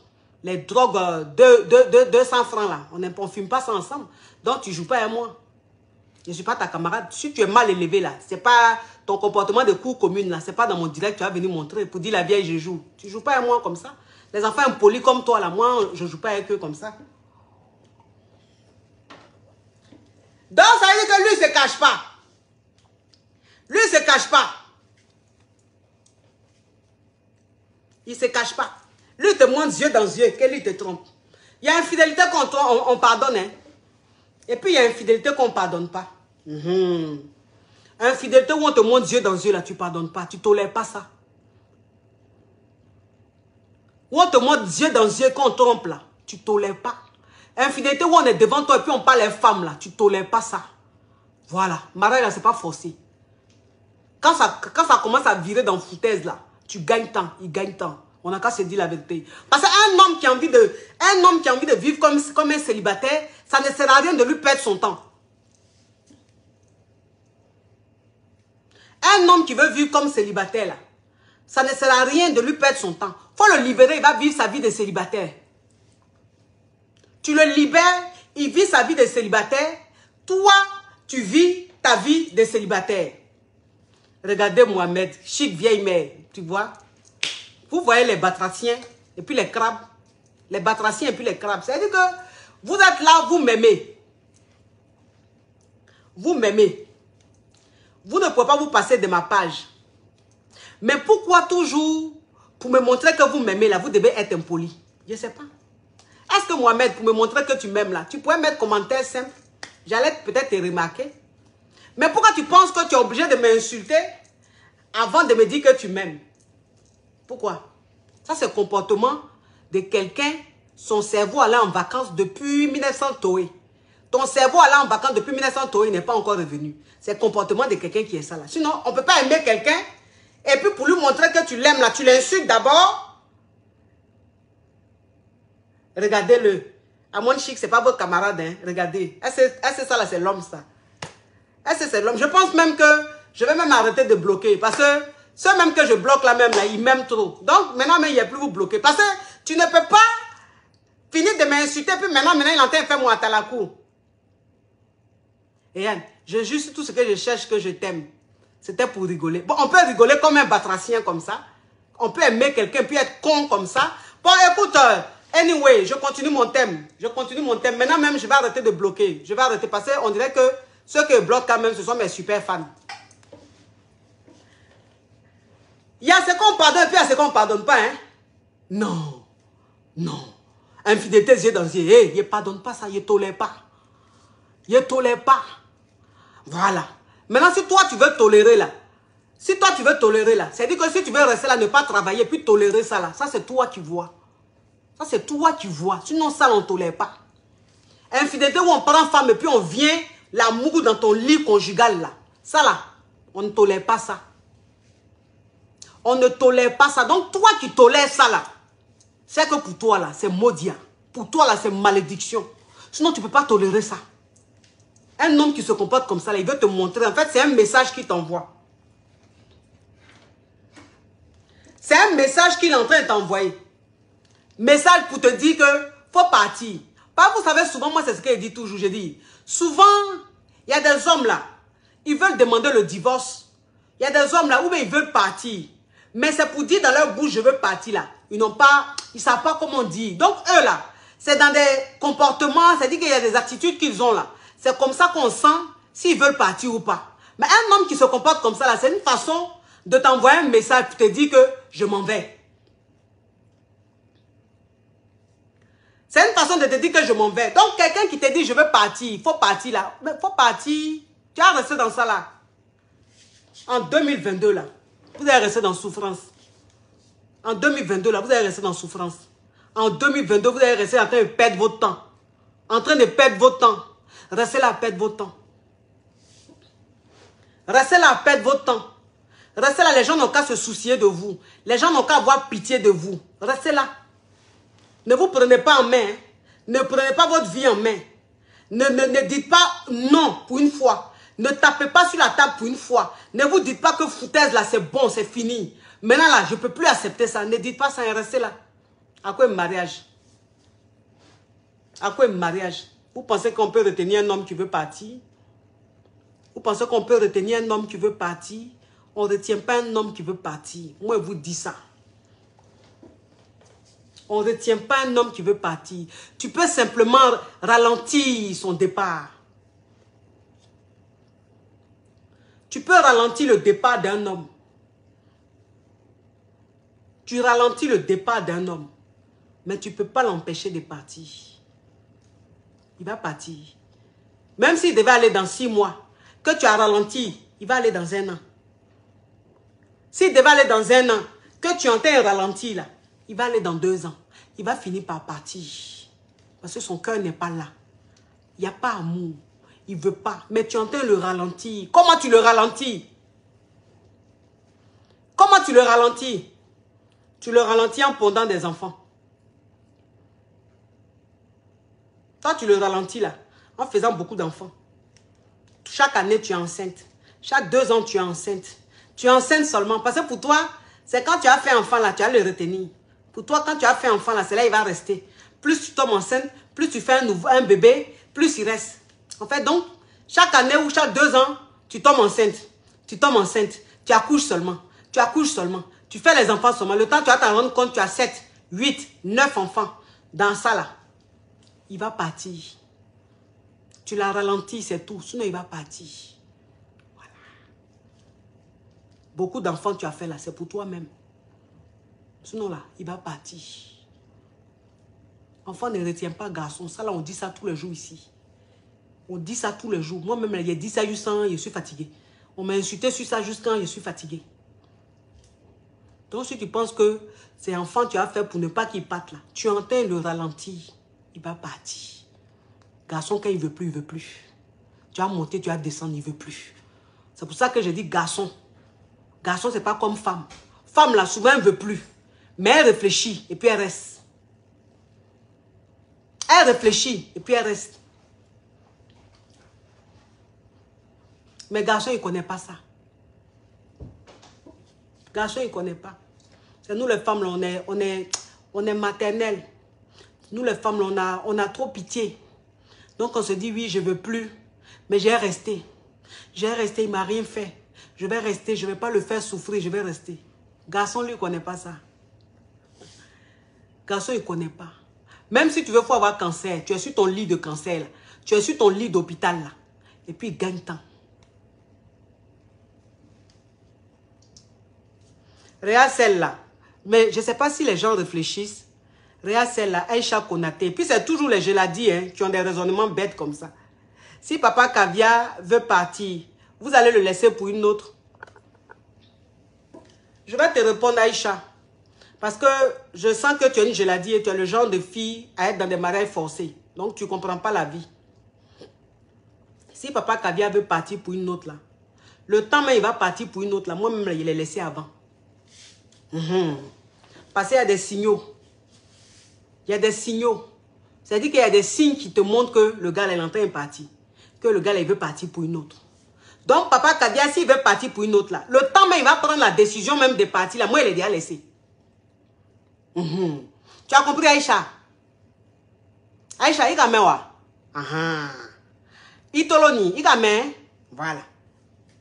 Les drogues 200 francs là. On ne fume pas ça ensemble. Donc, tu ne joues pas avec moi. Je ne suis pas ta camarade. Si tu es mal élevé là, ce n'est pas ton comportement de cour commune là. Ce n'est pas dans mon direct que tu vas venir montrer pour dire la vieille, je joue. Tu ne joues pas avec moi comme ça. Les enfants impolis comme toi là, moi, je ne joue pas avec eux comme ça. Donc, ça veut dire que lui, il ne se cache pas. Lui, il ne se cache pas. Il ne se cache pas. Lui, il te montre yeux dans yeux que lui te trompe. Il y a infidélité qu'on pardonne. Hein? Et puis, il y a infidélité qu'on ne pardonne pas. Infidélité où on te montre yeux dans yeux, là, tu ne pardonnes pas. Tu ne tolères pas ça. Où on te montre yeux dans yeux qu'on trompe, là, tu ne tolères pas. Infidélité où on est devant toi et puis on parle les femmes, là, tu ne tolères pas ça. Voilà. Mariage, là, ce n'est pas forcé. Quand ça commence à virer dans foutaise, là, tu gagnes temps, il gagne temps. On n'a qu'à se dire la vérité. Parce qu'un homme qui a envie de vivre comme un célibataire, ça ne sert à rien de lui perdre son temps. Un homme qui veut vivre comme célibataire, là, ça ne sert à rien de lui perdre son temps. Il faut le libérer, il va vivre sa vie de célibataire. Tu le libères, il vit sa vie de célibataire. Toi, tu vis ta vie de célibataire. Regardez Mohamed, chic vieille mère, tu vois. Vous voyez les batraciens et puis les crabes. Les batraciens et puis les crabes. C'est-à-dire que vous êtes là, vous m'aimez. Vous m'aimez. Vous ne pouvez pas vous passer de ma page. Mais pourquoi toujours, pour me montrer que vous m'aimez là, vous devez être impoli? Je ne sais pas. Est-ce que Mohamed, pour me montrer que tu m'aimes là, tu pourrais mettre commentaire simple? J'allais peut-être te remarquer. Mais pourquoi tu penses que tu es obligé de m'insulter avant de me dire que tu m'aimes? Pourquoi? Ça, c'est le comportement de quelqu'un, son cerveau allait en vacances depuis 1900 Toé. Ton cerveau allait en vacances depuis 1900 Toé, il n'est pas encore revenu. C'est le comportement de quelqu'un qui est ça là. Sinon, on ne peut pas aimer quelqu'un et puis pour lui montrer que tu l'aimes là, tu l'insultes d'abord. Regardez-le. Amon Chic, ce n'est pas votre camarade, hein. Regardez. Est-ce que ça là, c'est l'homme ça? Est-ce que c'est l'homme? Je pense même que je vais même arrêter de bloquer parce que ceux même que je bloque là même, là, ils m'aiment trop. Donc, maintenant, il n'y a plus vous bloquer. Parce que tu ne peux pas finir de m'insulter, puis maintenant, il est en train de faire mon atalakou. Et Yann, je juste tout ce que je cherche, que je t'aime. C'était pour rigoler. Bon, on peut rigoler comme un batracien comme ça. On peut aimer quelqu'un, puis être con comme ça. Bon, écoute, anyway, je continue mon thème. Je continue mon thème. Maintenant même, je vais arrêter de bloquer. Je vais arrêter parce qu'on dirait que ceux qui bloquent quand même, ce sont mes super fans. Il y a ce qu'on pardonne et puis il y a ce qu'on ne pardonne pas. Hein? Non. Non. Infidélité, yeux dans les yeux. Hey, il ne pardonne pas ça, il ne tolère pas. Il ne tolère pas. Voilà. Maintenant, si toi, tu veux tolérer là, c'est-à-dire que si tu veux rester là, ne pas travailler, puis tolérer ça là, ça c'est toi qui vois. Ça c'est toi qui vois. Sinon, ça, on ne tolère pas. Infidélité où on prend femme et puis on vient l'amour dans ton lit conjugal là. Ça là, on ne tolère pas ça. On ne tolère pas ça. Donc, toi qui tolères ça là, c'est que pour toi là, c'est maudit. Pour toi là, c'est malédiction. Sinon, tu ne peux pas tolérer ça. Un homme qui se comporte comme ça, là, il veut te montrer. En fait, c'est un message qu'il t'envoie. C'est un message qu'il est en train de t'envoyer. Message pour te dire que faut partir. Pas, vous savez, souvent, moi, c'est ce qu'il dit toujours. Je dis, souvent, il y a des hommes là, ils veulent demander le divorce. Il y a des hommes là où ils veulent partir. Mais c'est pour dire dans leur bouche, je veux partir là. Ils n'ont pas, ils ne savent pas comment dire. Donc eux là, c'est dans des comportements, c'est-à-dire qu'il y a des attitudes qu'ils ont là. C'est comme ça qu'on sent s'ils veulent partir ou pas. Mais un homme qui se comporte comme ça là, c'est une façon de t'envoyer un message pour te dire que je m'en vais. C'est une façon de te dire que je m'en vais. Donc quelqu'un qui te dit je veux partir, il faut partir là. Mais il faut partir, tu vas rester dans ça là. En 2022 là, vous allez rester dans souffrance. En 2022 là, vous allez rester dans souffrance. En 2022, vous allez rester en train de perdre votre temps. En train de perdre votre temps. Restez là à perdre votre temps. Restez là à perdre votre temps. Restez là, les gens n'ont qu'à se soucier de vous. Les gens n'ont qu'à avoir pitié de vous. Restez là. Ne vous prenez pas en main. Hein. Ne prenez pas votre vie en main. Ne dites pas non pour une fois. Ne tapez pas sur la table pour une fois. Ne vous dites pas que foutaise là, c'est bon, c'est fini. Maintenant là, je ne peux plus accepter ça. Ne dites pas ça et restez là. À quoi un mariage? À quoi un mariage? Vous pensez qu'on peut retenir un homme qui veut partir? Vous pensez qu'on peut retenir un homme qui veut partir? On ne retient pas un homme qui veut partir. Moi, je vous dis ça. On ne retient pas un homme qui veut partir. Tu peux simplement ralentir son départ. Tu peux ralentir le départ d'un homme. Tu ralentis le départ d'un homme. Mais tu ne peux pas l'empêcher de partir. Il va partir. Même s'il devait aller dans 6 mois, que tu as ralenti, il va aller dans 1 an. S'il devait aller dans 1 an, que tu entends ralenti là, il va aller dans 2 ans. Il va finir par partir. Parce que son cœur n'est pas là. Il n'y a pas amour. Il ne veut pas. Mais tu entends le ralentir. Comment tu le ralentis? Comment tu le ralentis? Tu le ralentis en pondant des enfants. Toi, tu le ralentis là, en faisant beaucoup d'enfants. Chaque année, tu es enceinte. Chaque 2 ans, tu es enceinte. Tu es enceinte seulement. Parce que pour toi, c'est quand tu as fait enfant là, tu vas le retenir. Pour toi, quand tu as fait enfant là, c'est là il va rester. Plus tu tombes enceinte, plus tu fais un bébé, plus il reste. En fait, donc, chaque année ou chaque 2 ans, tu tombes enceinte. Tu tombes enceinte. Tu accouches seulement. Tu accouches seulement. Tu fais les enfants seulement. Le temps, tu vas t'en rendre compte, tu as 7, 8, 9 enfants dans ça là. Il va partir. Tu l'as ralenti, c'est tout. Sinon, il va partir. Voilà. Beaucoup d'enfants tu as fait là, c'est pour toi-même. Sinon là, il va partir. Enfant ne retient pas garçon. Ça là, on dit ça tous les jours ici. On dit ça tous les jours. Moi-même, j'ai dit ça juste quand je suis fatigué. On m'a insulté sur ça juste quand je suis fatigué. Donc, si tu penses que c'est enfant tu as fait pour ne pas qu'il parte là, tu entends le ralentir. Il va partir. Garçon, quand il ne veut plus, il ne veut plus. Tu vas monter, tu vas descendre, il ne veut plus. C'est pour ça que je dis garçon. Garçon, ce n'est pas comme femme. Femme, là, souvent, elle ne veut plus. Mais elle réfléchit et puis elle reste. Elle réfléchit et puis elle reste. Mais garçon, il ne connaît pas ça. Garçon, il ne connaît pas. C'est nous les femmes, là, on est maternelles. Nous les femmes, là, on a trop pitié. Donc on se dit, oui, je ne veux plus. Mais j'ai resté. J'ai resté, il ne m'a rien fait. Je vais rester, je ne vais pas le faire souffrir, je vais rester. Garçon, lui, il ne connaît pas ça. Garçon, il ne connaît pas. Même si tu veux avoir cancer, tu es sur ton lit de cancer, là. Tu es sur ton lit d'hôpital, là. Et puis, il gagne temps. Regarde celle-là. Mais je ne sais pas si les gens réfléchissent. Regarde celle-là, Aïcha Konaté. Puis c'est toujours les geladies hein, qui ont des raisonnements bêtes comme ça. Si papa Caviar veut partir, vous allez le laisser pour une autre. Je vais te répondre Aïcha. Parce que je sens que tu es une geladie et tu es le genre de fille à être dans des mariages forcés. Donc tu ne comprends pas la vie. Si papa Caviar veut partir pour une autre là, le temps même il va partir pour une autre là, moi-même je l'ai laissé avant. Parce qu'il y a des signaux. Il y a des signaux. C'est-à-dire qu'il y a des signes qui te montrent que le gars est en train de partir. Que le gars il veut partir pour une autre. Donc papa Caviar, s'il veut partir pour une autre là, le temps même il va prendre la décision même de partir là. Moi, il est déjà laissé. Tu as compris Aïcha? Aïcha, il a mis quoi? Itoloni, il a mis. Voilà.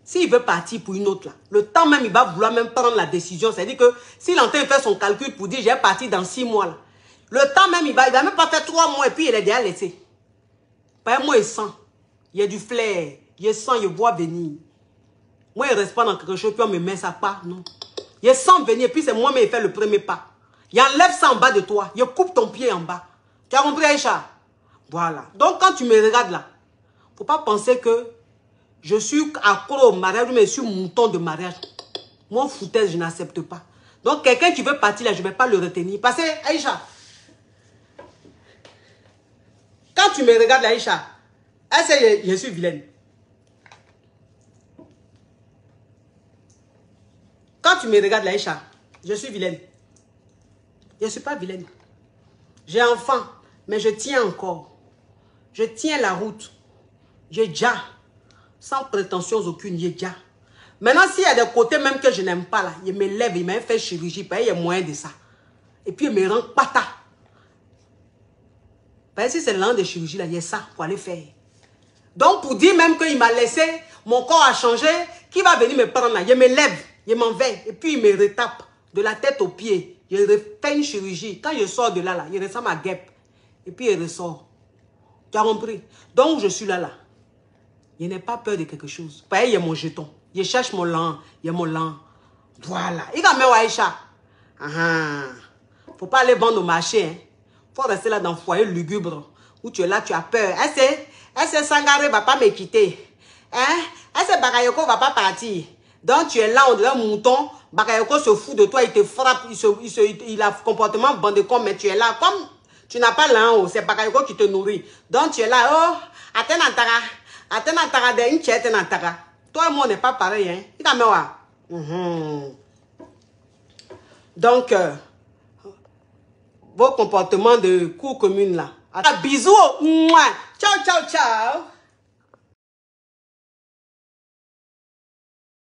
S'il veut partir pour une autre, là, le temps même, il va vouloir même prendre la décision. C'est-à-dire que s'il est en train de faire son calcul pour dire, j'ai parti dans 6 mois, là, le temps même, il va même pas faire 3 mois et puis il est déjà laissé. Par moi, il sent. Il y a du flair. Il sent, il voit venir. Moi, il reste pas dans quelque chose, puis on me met ça pas, non. Il sent venir, et puis c'est moi-même qui fais le premier pas. Il enlève ça en bas de toi. Il coupe ton pied en bas. Tu as compris, Aïcha? Voilà. Donc, quand tu me regardes là, faut pas penser que je suis accro au mariage, mais je suis mouton de mariage. Moi, foutaise, je n'accepte pas. Donc, quelqu'un qui veut partir là, je ne vais pas le retenir. Parce que, Aïcha, quand tu me regardes là, Aïcha, est-ce que je suis vilaine? Quand tu me regardes là, Aïcha, je suis vilaine. Je ne suis pas vilaine. J'ai enfant, mais je tiens encore. Je tiens la route. J'ai déjà. Sans prétention aucune, j'ai déjà. Maintenant, s'il y a des côtés même que je n'aime pas, là, il me lève, il m'a fait chirurgie, il y a moyen de ça. Et puis, il me rend pata. Parce que si c'est le de chirurgie, là, il y a ça pour aller faire. Donc, pour dire même qu'il m'a laissé, mon corps a changé, qui va venir me prendre là? Il me lève, il m'en va, et puis il me retape de la tête aux pieds. Il refait une chirurgie. Quand je sors de là, il ressemble à guêpe. Et puis, il ressort. Tu as compris? Donc, je suis là. Je n'ai pas peur de quelque chose. Parce qu'il y a mon jeton. Je cherche mon lent. Il y a mon lent. Voilà. Il va me Aïcha. Faut pas aller vendre au marché. Hein. Faut rester là dans le foyer lugubre. Où tu es là, tu as peur. Est-ce que Sangaré va pas me quitter? Hein? Est-ce que Bakayoko va pas partir? Donc tu es là, on dirait un mouton. Bakayoko se fout de toi, il te frappe. Il a un comportement bandé comme, mais tu es là. Comme tu n'as pas là en haut, c'est Bakayoko qui te nourrit. Donc tu es là. Oh, Atenantara. Atenantara de une tchète Nantara. Toi et moi, on n'est pas pareil. Hein? Donc, vos comportements de cour commune là. Bisous. Ciao, ciao, ciao.